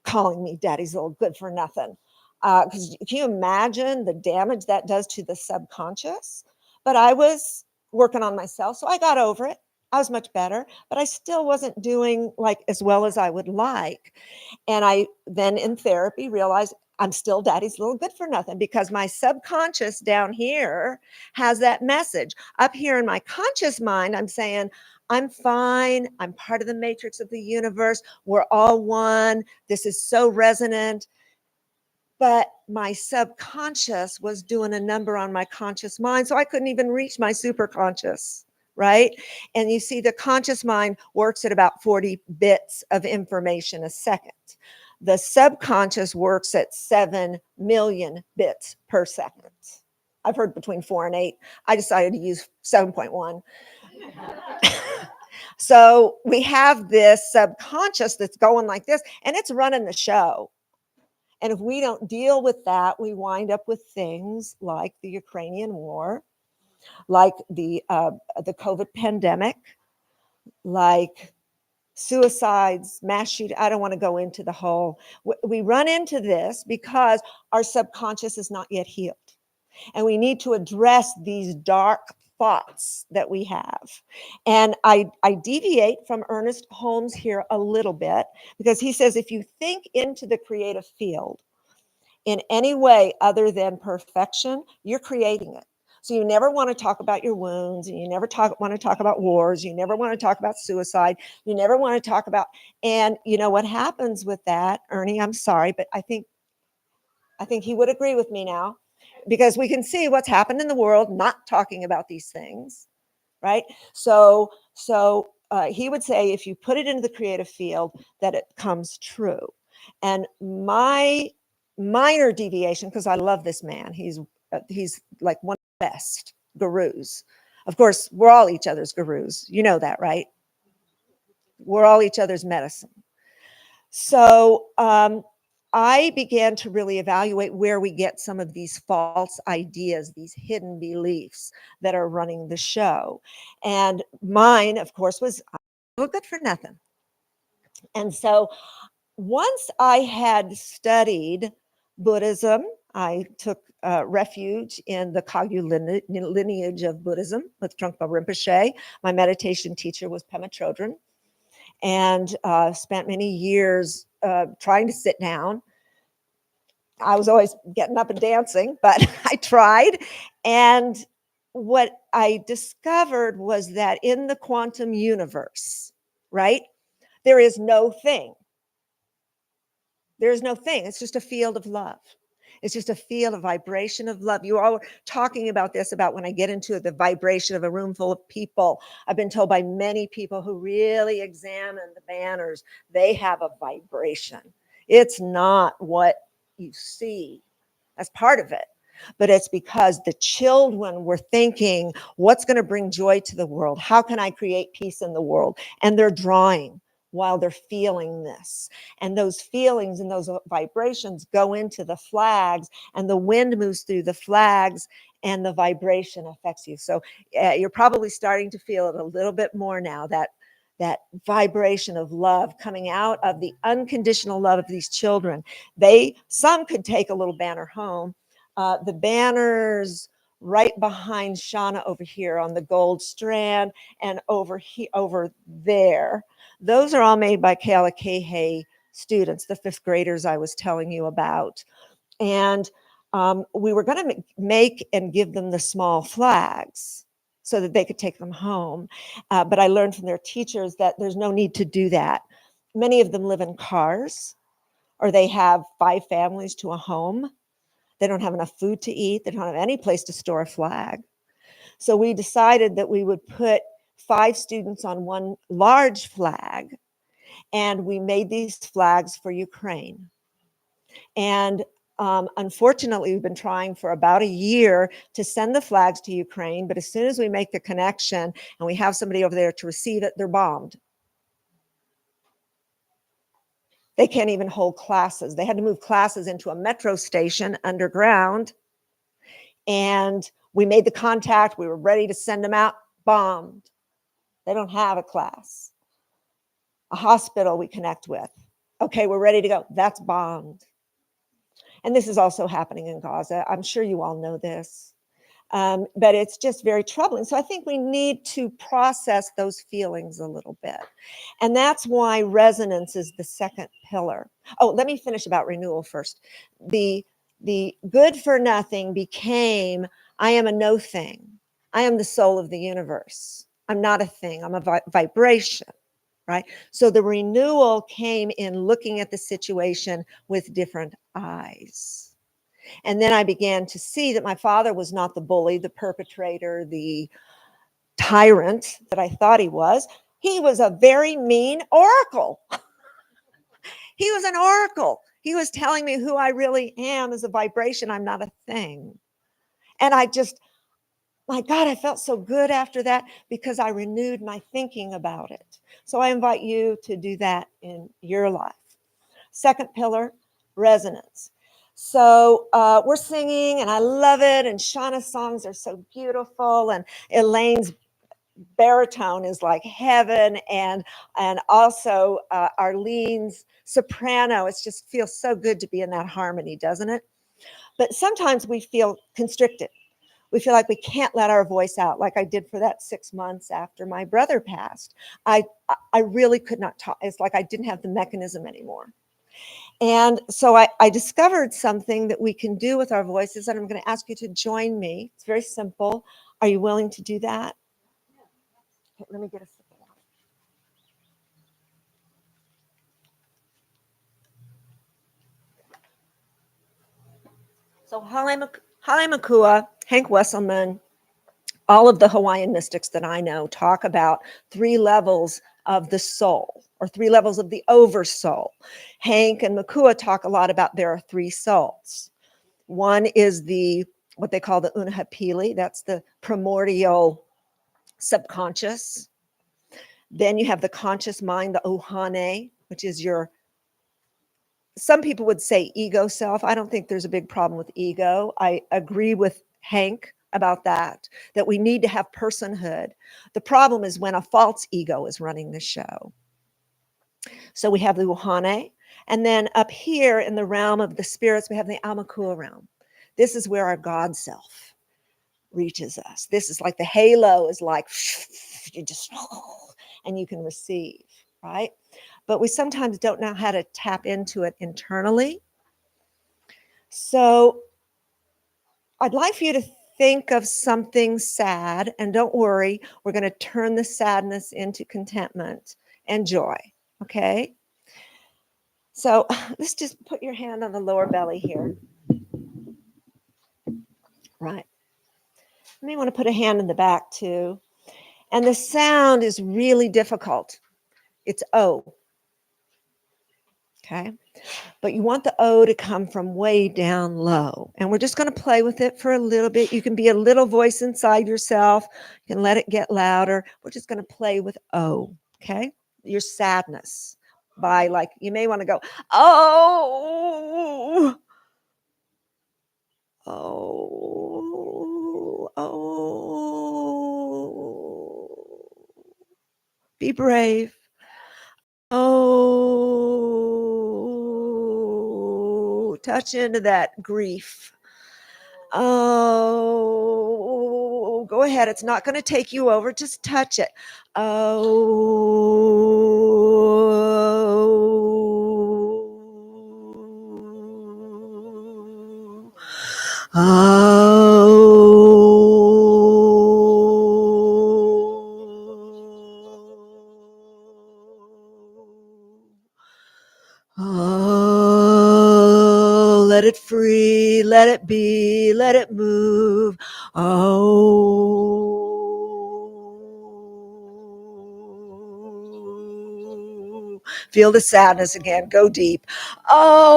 Speaker 1: calling me Daddy's little good for nothing. Because can you imagine the damage that does to the subconscious? But I was working on myself, so I got over it. I was much better, but I still wasn't doing like as well as I would like. And I then in therapy realized I'm still Daddy's little good for nothing because my subconscious down here has that message. Up here in my conscious mind, I'm saying, I'm fine. I'm part of the matrix of the universe. We're all one. This is so resonant. But my subconscious was doing a number on my conscious mind. So I couldn't even reach my superconscious, right? And you see, the conscious mind works at about 40 bits of information a second. The subconscious works at 7 million bits per second. I've heard between 4 and 8. I decided to use 7.1. So we have this subconscious that's going like this, and it's running the show. And if we don't deal with that, we wind up with things like the Ukrainian war, like the COVID pandemic, like suicides, mass shooting. I don't want to go into the whole. We run into this because our subconscious is not yet healed. And we need to address these dark thoughts that we have. And I deviate from Ernest Holmes here a little bit because he says if you think into the creative field in any way other than perfection, you're creating it. So you never want to talk about your wounds, and you never want to talk about wars, you never want to talk about suicide, you never want to talk about, and you know what happens with that, Ernie, I'm sorry, but I think he would agree with me now, because we can see what's happened in the world not talking about these things, right? So he would say if you put it into the creative field, that it comes true. And my minor deviation, because I love this man, he's like one of the best gurus. Of course, we're all each other's gurus. You know that, right? We're all each other's medicine. So I began to really evaluate where we get some of these false ideas, these hidden beliefs that are running the show. And mine, of course, was I'm good for nothing. And so once I had studied Buddhism, I took refuge in the Kagyu lineage of Buddhism with Trungpa Rinpoche. My meditation teacher was Pema Chodron, and spent many years trying to sit down. I was always getting up and dancing, but I tried. And what I discovered was that in the quantum universe, right, there is no thing. There is no thing. It's just a field of love. It's just a field of vibration of love. You all were talking about this, about when I get into the vibration of a room full of people. I've been told by many people who really examine the banners, they have a vibration. It's not what you see. That's part of it. But it's because the children were thinking, what's going to bring joy to the world? How can I create peace in the world? And they're drawing while they're feeling this. And those feelings and those vibrations go into the flags, and the wind moves through the flags, and the vibration affects you. So you're probably starting to feel it a little bit more now, that vibration of love coming out of the unconditional love of these children. Some could take a little banner home. The banners right behind Shauna over here on the gold strand, and over there, those are all made by Kealakahe students, the 5th graders I was telling you about. And we were going to make and give them the small flags so that they could take them home. But I learned from their teachers that there's no need to do that. Many of them live in cars. or they have 5 families to a home. They don't have enough food to eat. They don't have any place to store a flag. So we decided that we would put 5 students on one large flag, and we made these flags for Ukraine. And unfortunately, we've been trying for about a year to send the flags to Ukraine, but as soon as we make the connection and we have somebody over there to receive it, they're bombed. They can't even hold classes. They had to move classes into a metro station underground. And we made the contact. We were ready to send them out, bombed. They don't have a class. A hospital we connect with. Okay, we're ready to go. That's bombed. And this is also happening in Gaza. I'm sure you all know this. But it's just very troubling. So I think we need to process those feelings a little bit. And that's why resonance is the second pillar. Oh, let me finish about renewal first. The good for nothing became, I am a no thing. I am the soul of the universe. I'm not a thing. I'm a vibration, right? So the renewal came in looking at the situation with different eyes. And then I began to see that my father was not the bully, the perpetrator, the tyrant that I thought he was. He was a very mean oracle. He was an oracle. He was telling me who I really am as a vibration. I'm not a thing. And I just, my God, I felt so good after that because I renewed my thinking about it. So I invite you to do that in your life. Second pillar, resonance. So we're singing and I love it. And Shauna's songs are so beautiful. And Elaine's baritone is like heaven. And also Arlene's soprano. It just feels so good to be in that harmony, doesn't it? But sometimes we feel constricted. We feel like we can't let our voice out, like I did for that 6 months after my brother passed. I really could not talk. It's like I didn't have the mechanism anymore. And so I discovered something that we can do with our voices, and I'm going to ask you to join me. It's very simple. Are you willing to do that? Okay, let me get a sip of water. So Hale Makua, Hank Wesselman, all of the Hawaiian mystics that I know talk about 3 levels of the soul, or 3 levels of the oversoul. Hank and Makua talk a lot about there are 3 souls. One is what they call the Unahapili, that's the primordial subconscious. Then you have the conscious mind, the Ohane, which is some people would say ego self. I don't think there's a big problem with ego. I agree with Hank about that we need to have personhood. The problem is when a false ego is running the show. So we have the Ohane, and then up here in the realm of the spirits, we have the Amakua realm. This is where our God self reaches us. This is like the halo is like, you just, and you can receive, right? But we sometimes don't know how to tap into it internally. So I'd like for you to think of something sad, and don't worry, we're going to turn the sadness into contentment and joy, okay? So let's just put your hand on the lower belly here. Right. You may want to put a hand in the back too. And the sound is really difficult. It's O. Okay. But you want the O to come from way down low. And we're just going to play with it for a little bit. You can be a little voice inside yourself. You can let it get louder. We're just going to play with O. Okay. Your sadness by you may want to go, oh, oh, oh. Be brave. Oh, touch into that grief. Oh, go ahead. It's not going to take you over. Just touch it. Oh. Oh. let it free, let it be, let it move. Oh, feel the sadness again. Go deep. Oh,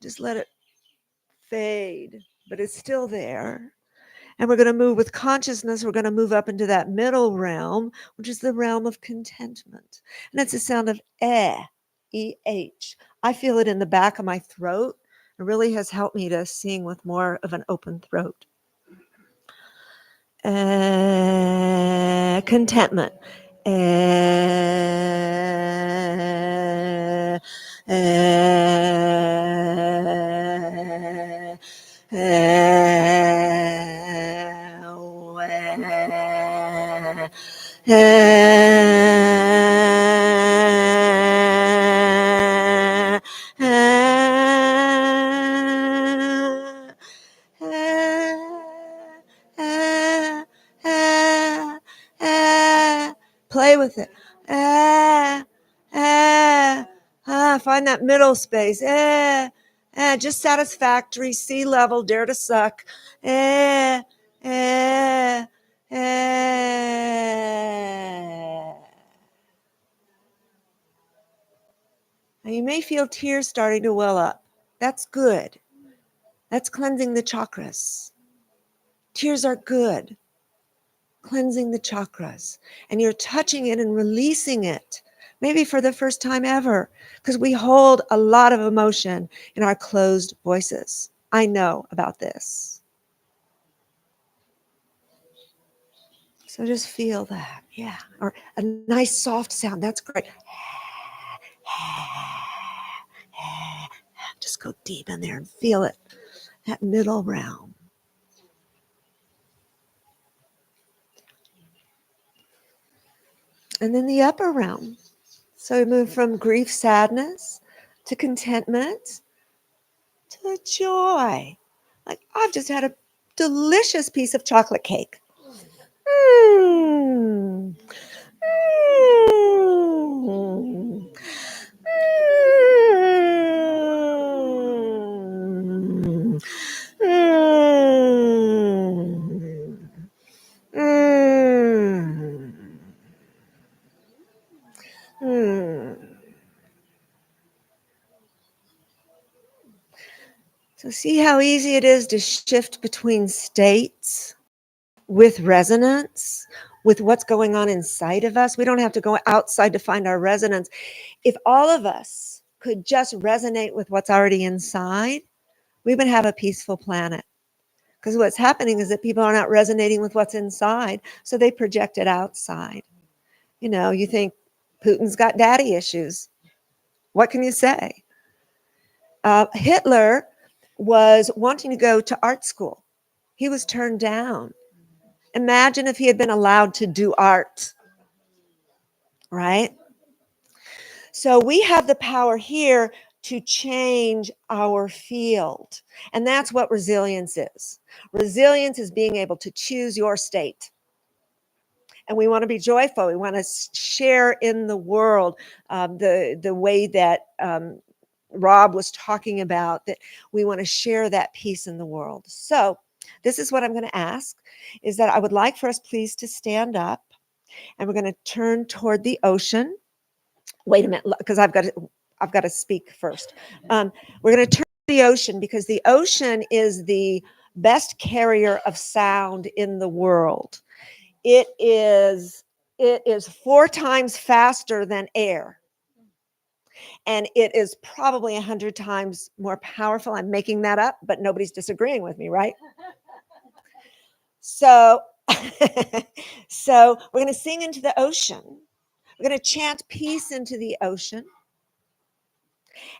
Speaker 1: just let it fade, but it's still there. And we're going to move with consciousness. We're going to move up into that middle realm, which is the realm of contentment. And it's the sound of eh, E-H. I feel it in the back of my throat. It really has helped me to sing with more of an open throat. Contentment. Play with it. Find that middle space. Just satisfactory, sea level, dare to suck. Now you may feel tears starting to well up. That's good. That's cleansing the chakras. Tears are good. Cleansing the chakras. And you're touching it and releasing it. Maybe for the first time ever. Because we hold a lot of emotion in our closed voices. I know about this. So just feel that. Yeah. Or a nice soft sound. That's great. Just go deep in there and feel it. That middle realm. And then the upper realm. So we move from grief, sadness, to contentment, to joy. Like, I've just had a delicious piece of chocolate cake. Mm. Mm. Mm. Mm. Mm. So see how easy it is to shift between states with resonance, with what's going on inside of us. We don't have to go outside to find our resonance. If all of us could just resonate with what's already inside, we would have a peaceful planet. Because what's happening is that people are not resonating with what's inside, so they project it outside. You know, you think Putin's got daddy issues. What can you say? Hitler was wanting to go to art school. He was turned down. Imagine if he had been allowed to do art, right? So we have the power here to change our field. And that's what resilience is. Resilience is being able to choose your state. And we want to be joyful. We want to share in the world the way that Rob was talking about, that we want to share that peace in the world. So this is what I'm going to ask, is that I would like for us please to stand up, and we're going to turn toward the ocean. Wait a minute, because I've got to speak first. We're going to turn to the ocean, because the ocean is the best carrier of sound in the world. It is 4 times faster than air. And it is probably 100 times more powerful. I'm making that up, but nobody's disagreeing with me, right? So, so we're going to sing into the ocean. We're going to chant peace into the ocean.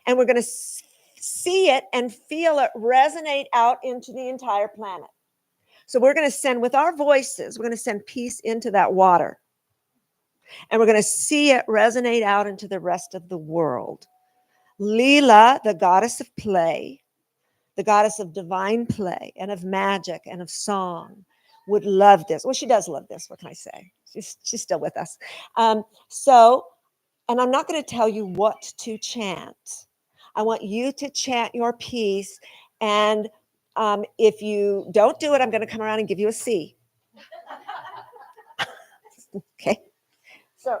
Speaker 1: And we're going to see it and feel it resonate out into the entire planet. So we're going to send, with our voices, we're going to send peace into that water. And we're going to see it resonate out into the rest of the world. Leela, the goddess of play, the goddess of divine play and of magic and of song, would love this. Well, she does love this. What can I say? She's still with us. So, and I'm not going to tell you what to chant. I want you to chant your piece. And if you don't do it, I'm going to come around and give you a C. Okay. So.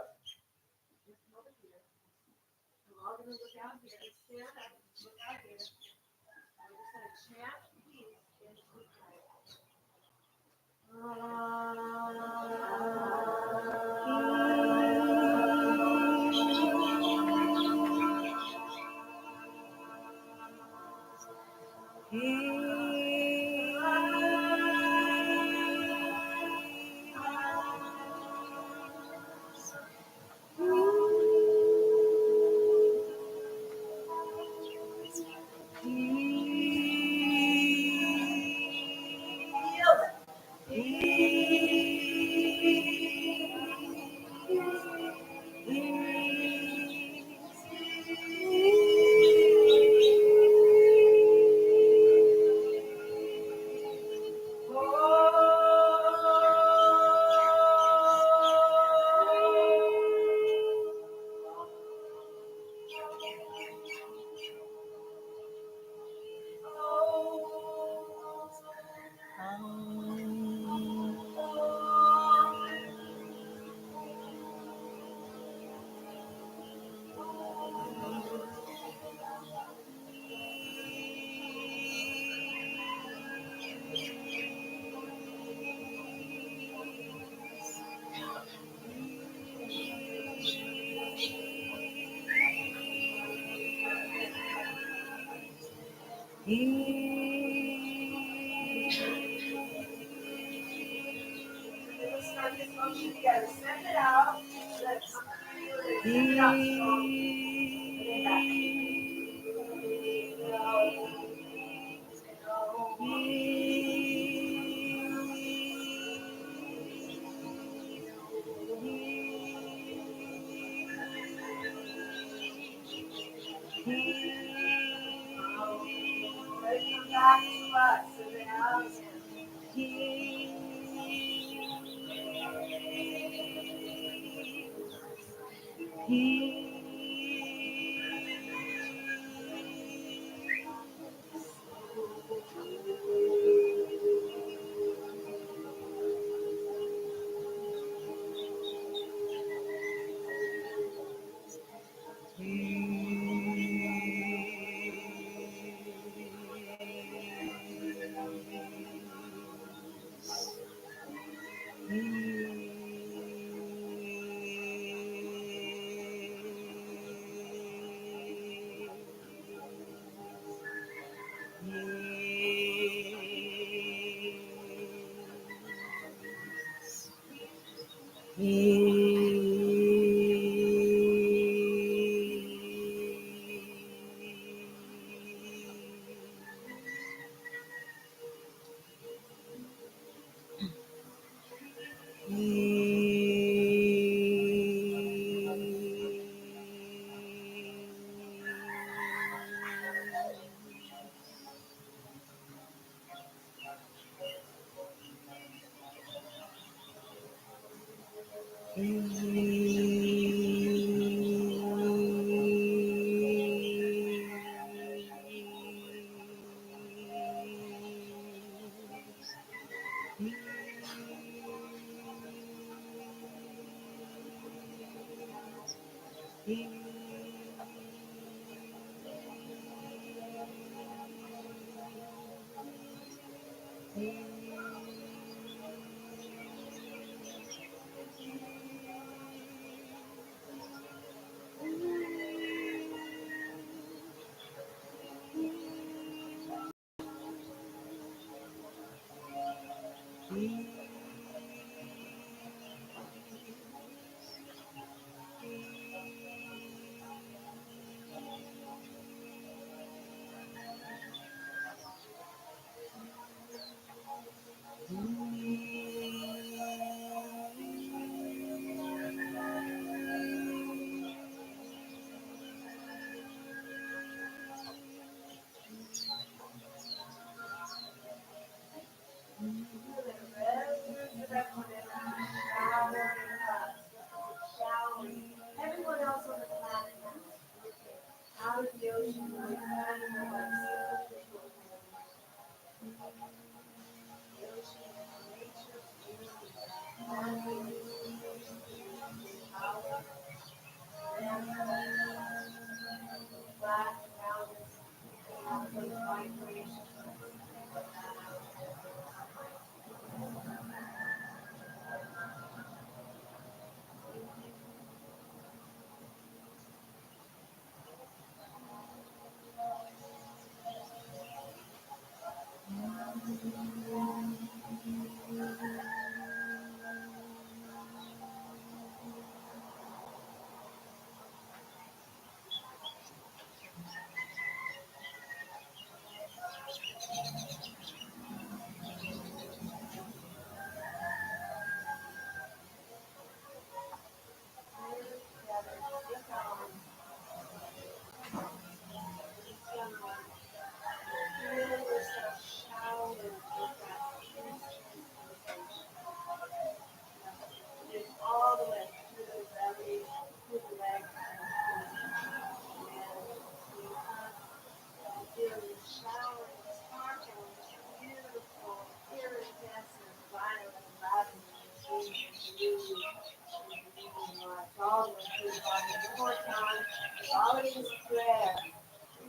Speaker 1: One more time. Quality is prayer.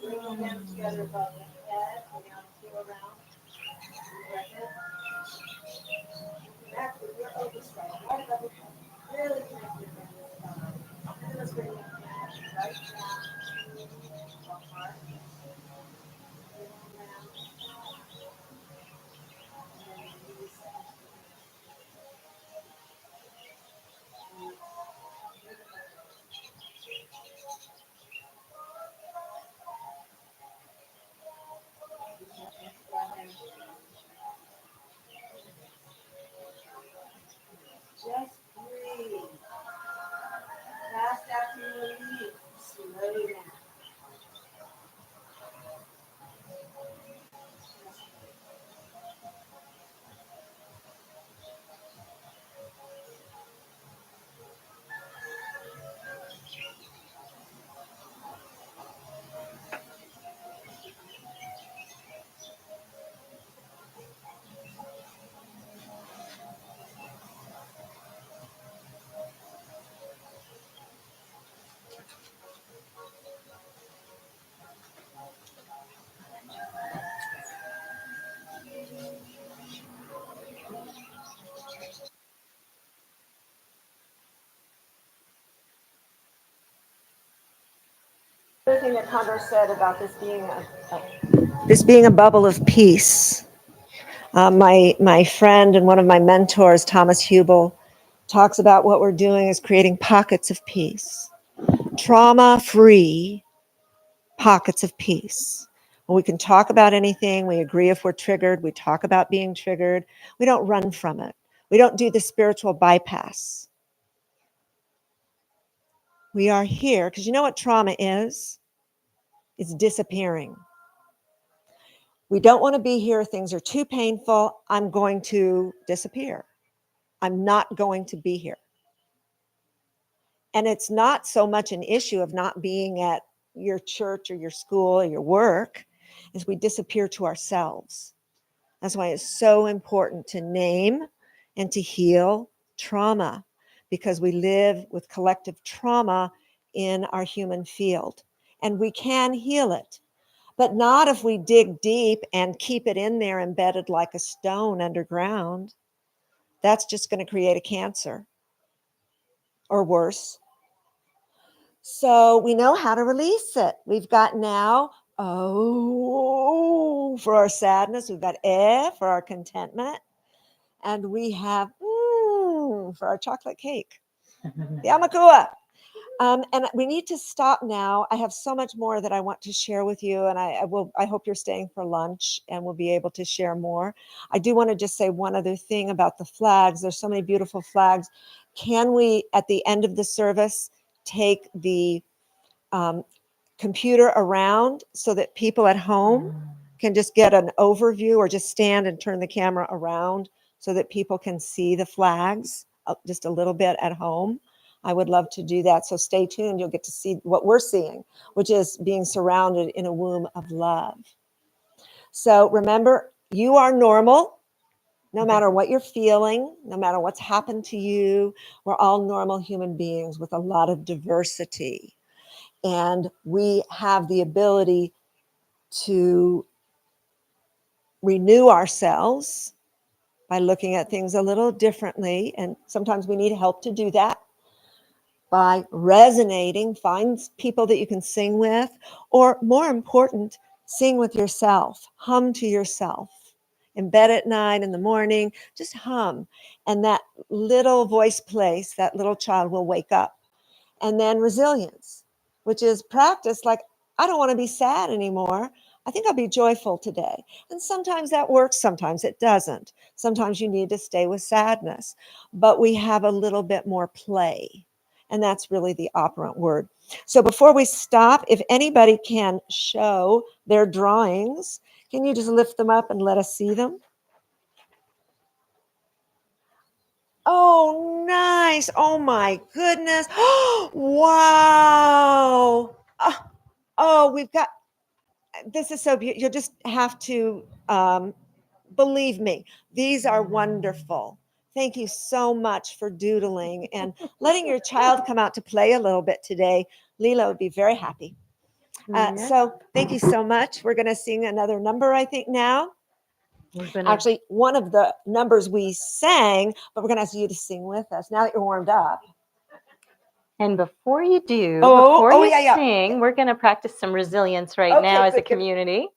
Speaker 1: Bring your hands together above the head. We're going to feel around. Breath in. Connect with your overstride. Right above your head. Really connect with your spine. And let's bring your hands right down. Heart. Just breathe. Fast after you release. Slow down. The thing that Condor said about this being a bubble of peace. My friend and one of my mentors, Thomas Hubel, talks about what we're doing is creating pockets of peace, trauma-free pockets of peace. When we can talk about anything, we agree if we're triggered, we talk about being triggered, we don't run from it. We don't do the spiritual bypass. We are here because you know what trauma is? It's disappearing. We don't want to be here. Things are too painful. I'm going to disappear. I'm not going to be here. And it's not so much an issue of not being at your church or your school or your work, as we disappear to ourselves. That's why it's so important to name and to heal trauma, because we live with collective trauma in our human field. And we can heal it, but not if we dig deep and keep it in there embedded like a stone underground. That's just going to create a cancer or worse. So we know how to release it. We've got now O for our sadness. We've got E for our contentment. And we have for our chocolate cake. Yamakua. And we need to stop now. I have so much more that I want to share with you, and I hope you're staying for lunch and we'll be able to share more. I do want to just say one other thing about the flags. There's so many beautiful flags. Can we, at the end of the service, take the computer around so that people at home can just get an overview, or just stand and turn the camera around so that people can see the flags just a little bit at home? I would love to do that. So stay tuned. You'll get to see what we're seeing, which is being surrounded in a womb of love. So remember, you are normal. No matter what you're feeling, no matter what's happened to you, we're all normal human beings with a lot of diversity. And we have the ability to renew ourselves by looking at things a little differently. And sometimes we need help to do that by resonating. Find people that you can sing with, or more important, sing with yourself, hum to yourself. In bed at night, in the morning, just hum. And that little voice place, that little child will wake up. And then resilience, which is practice like, I don't want to be sad anymore. I think I'll be joyful today. And sometimes that works, sometimes it doesn't. Sometimes you need to stay with sadness, but we have a little bit more play. And that's really the operant word. So before we stop, if anybody can show their drawings, can you just lift them up and let us see them? Oh, nice. Oh, my goodness. Wow. Oh, we've got, this is so beautiful. You'll just have to believe me. These are wonderful. Thank you so much for doodling and letting your child come out to play a little bit today. Leela would be very happy. So thank you so much. We're going to sing another number, I think, now. Actually, one of the numbers we sang, but we're going to ask you to sing with us now that you're warmed up.
Speaker 3: And before you do,
Speaker 1: Oh,
Speaker 3: before you
Speaker 1: yeah.
Speaker 3: sing, we're going to practice some resilience right now as a community.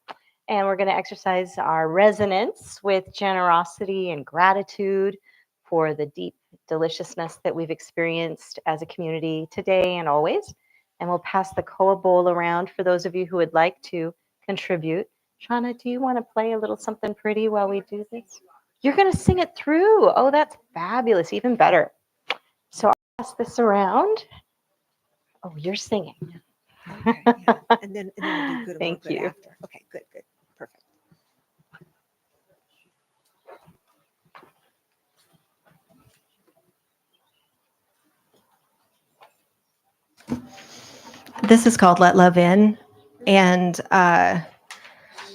Speaker 3: And we're going to exercise our resonance with generosity and gratitude for the deep deliciousness that we've experienced as a community today and always. And we'll pass the koa bowl around for those of you who would like to contribute. Shauna, do you want to play a little something pretty while we do this? You're going to sing it through. Oh, that's fabulous. Even better. So I'll pass this around. Oh, you're singing.
Speaker 1: Okay, yeah. And then we'll do good.
Speaker 3: Thank you.
Speaker 1: After. Okay, good. Perfect.
Speaker 23: This is called Let Love In. And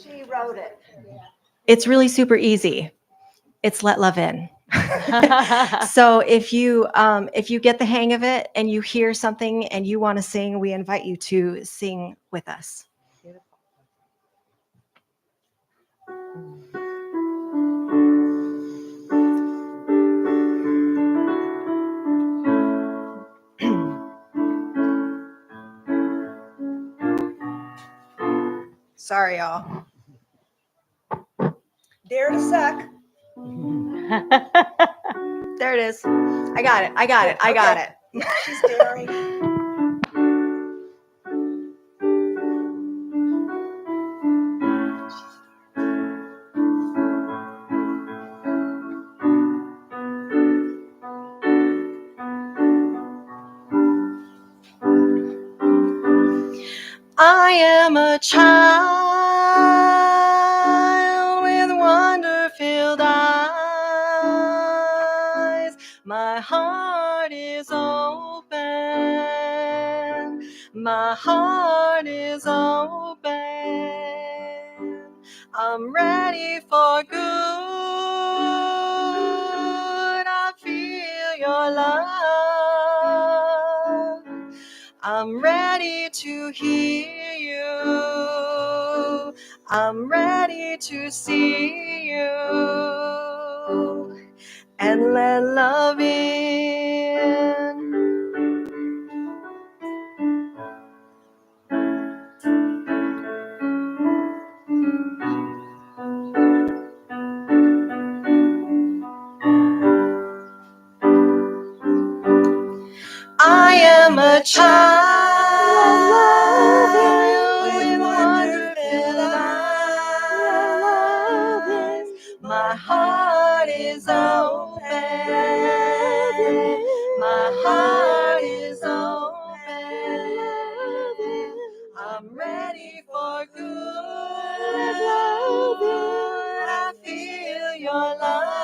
Speaker 1: She wrote it.
Speaker 23: it's really super easy. It's Let Love In. So if you get the hang of it and you hear something and you want to sing, we invite you to sing with us. Sorry, y'all.
Speaker 1: Dare to suck.
Speaker 23: There it is. I got it.
Speaker 1: Yeah, she's daring.
Speaker 23: I am a child with wonder-filled eyes. My heart is open. My heart is open. I'm ready for good. I feel your love. I'm ready to hear you. I'm ready to see you. And let love in. I am a child with wonder-filled eyes. My heart is open. My heart is open. I'm ready for good. I feel your love.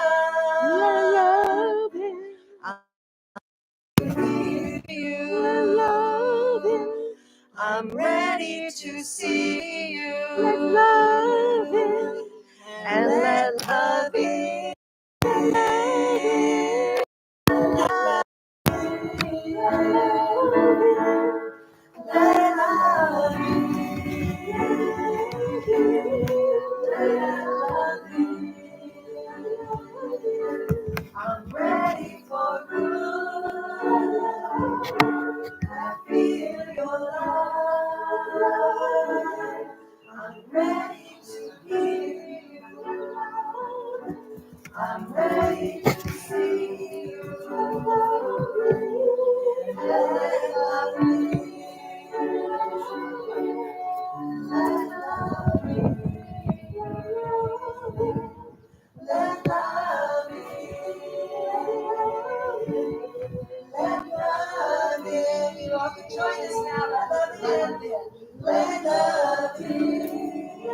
Speaker 23: I'm ready to see you. Let love in. And let love in. I'm ready for good. I feel your love. I'm ready to hear you. I'm ready to see you. Let love in. Let love in. Let love in. Let love in. You all can join us now. Let love in. Let love in.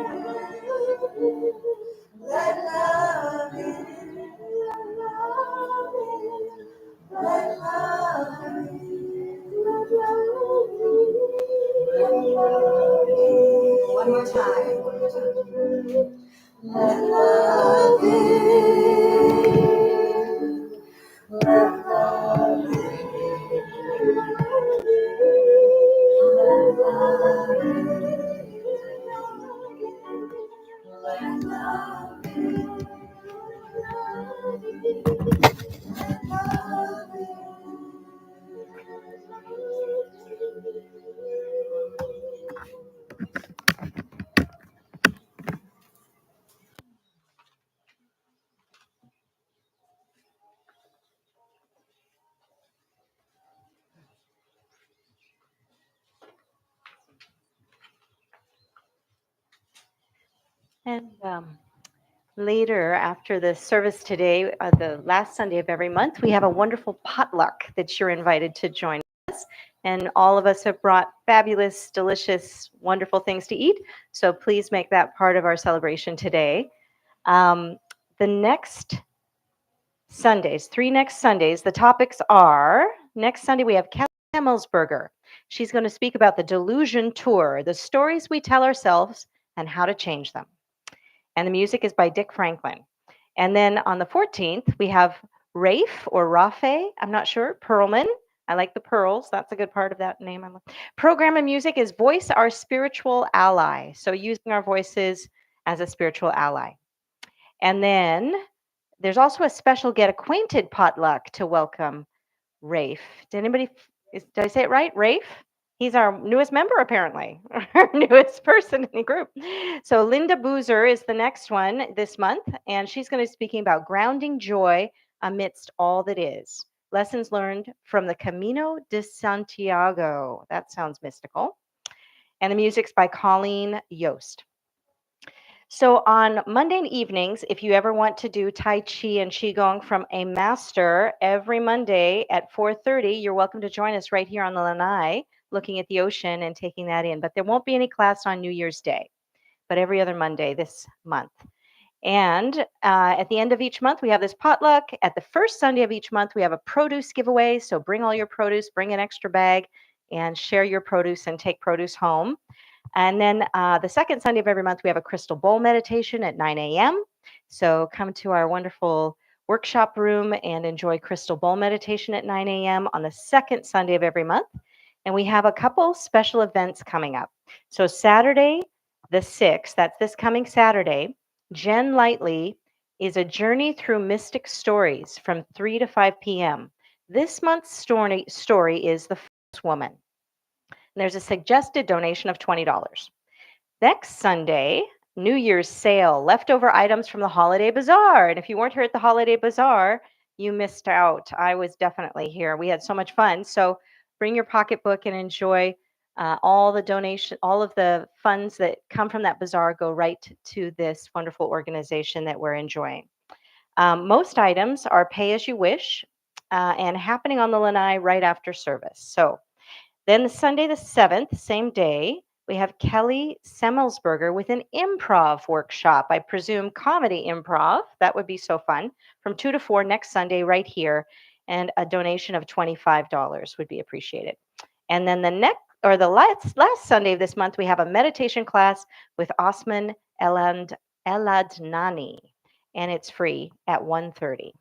Speaker 23: Let love in. Let love in. One more time. Let love in.
Speaker 3: And later, after the service today, the last Sunday of every month, we have a wonderful potluck that you're invited to join us. And all of us have brought fabulous, delicious, wonderful things to eat. So please make that part of our celebration today. The next Sundays, 3 next Sundays, the topics are next Sunday, we have Kelly Hemmelsberger. She's going to speak about the Delusion Tour, the stories we tell ourselves and how to change them. And the music is by Dick Franklin. And then on the 14th, we have Rafe or Rafe, I'm not sure, Perlman. I like the pearls. That's a good part of that name. Program and music is Voice Our Spiritual Ally. So using our voices as a spiritual ally. And then there's also a special Get Acquainted potluck to welcome Rafe. Did I say it right? Rafe? He's our newest member, apparently, our newest person in the group. So Linda Boozer is the next one this month, and she's going to be speaking about grounding joy amidst all that is. Lessons learned from the Camino de Santiago. That sounds mystical. And the music's by Colleen Yost. So on Monday evenings, if you ever want to do Tai Chi and Qigong from a master every Monday at 4:30, you're welcome to join us right here on the lanai, looking at the ocean and taking that in. But there won't be any class on New Year's Day, but every other Monday this month. And at the end of each month, we have this potluck. At the first Sunday of each month, we have a produce giveaway. So bring all your produce, bring an extra bag, and share your produce and take produce home. And then the second Sunday of every month, we have a crystal bowl meditation at 9 a.m. So come to our wonderful workshop room and enjoy crystal bowl meditation at 9 a.m. on the second Sunday of every month. And we have a couple special events coming up. So Saturday, the 6th, that's this coming Saturday, Jen Lightly is a journey through mystic stories from 3 to 5 p.m. This month's story is The First Woman. There's a suggested donation of $20. Next Sunday, New Year's sale, leftover items from the Holiday Bazaar. And if you weren't here at the Holiday Bazaar, you missed out. I was definitely here. We had so much fun. So bring your pocketbook and enjoy all the donation, all of the funds that come from that bazaar go right to this wonderful organization that we're enjoying. Most items are pay as you wish and happening on the lanai right after service. So then Sunday the 7th, same day, we have Kelly Semmelsberger with an improv workshop. I presume comedy improv. That would be so fun. From 2 to 4 next Sunday right here. And a donation of $25 would be appreciated. And then the last Sunday of this month, we have a meditation class with Osman Eladnani. And it's free at 1:30.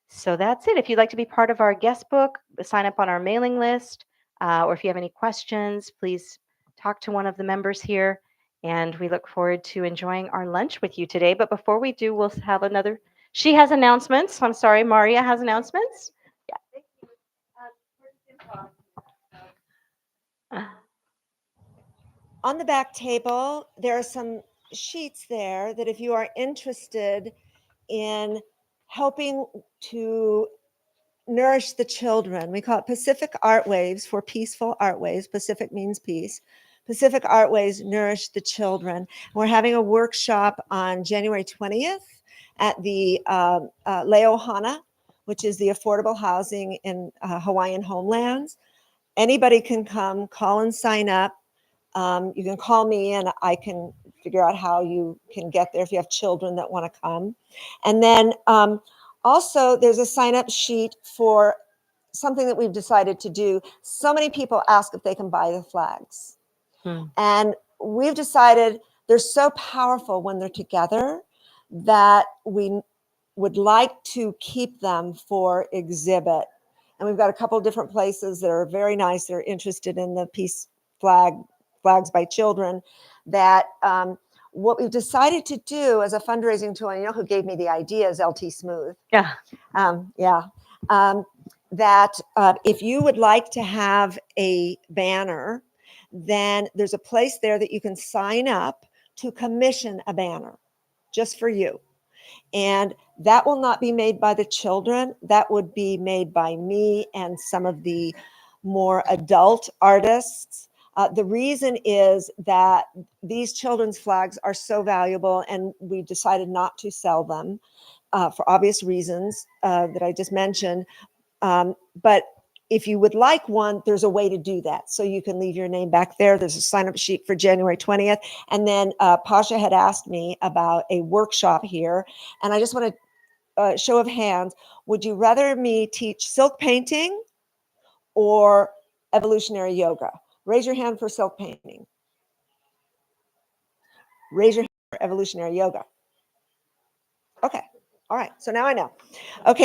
Speaker 3: So that's it. If you'd like to be part of our guest book, sign up on our mailing list. Or if you have any questions, please talk to one of the members here. And we look forward to enjoying our lunch with you today. But before we do, we'll have another. She has announcements. I'm sorry, Marya has announcements. Yeah.
Speaker 1: On the back table, there are some sheets there that if you are interested in helping to nourish the children. We call it Pacific Art Waves for Peaceful Art Waves. Pacific means peace. Pacific Art Waves nourish the children. We're having a workshop on January 20th at the Leohana, which is the affordable housing in Hawaiian homelands. Anybody can come, call and sign up. You can call me and I can figure out how you can get there if you have children that want to come. And then also, there's a sign-up sheet for something that we've decided to do. So many people ask if they can buy the flags. And we've decided they're so powerful when they're together that we would like to keep them for exhibit. And we've got a couple of different places that are very nice. They're interested in the peace flags by children. That what we've decided to do as a fundraising tool, and you know who gave me the idea is LT Smooth.
Speaker 23: Yeah.
Speaker 1: That if you would like to have a banner, then there's a place there that you can sign up to commission a banner just for you. And that will not be made by the children. That would be made by me and some of the more adult artists. The reason is that these children's flags are so valuable, and we decided not to sell them for obvious reasons that I just mentioned. But if you would like one, there's a way to do that. So you can leave your name back there. There's a sign-up sheet for January 20th. And then Pasha had asked me about a workshop here. And I just want to show of hands. Would you rather me teach silk painting or evolutionary yoga? Raise your hand for silk painting. Raise your hand for evolutionary yoga. Okay. All right. So now I know. Okay.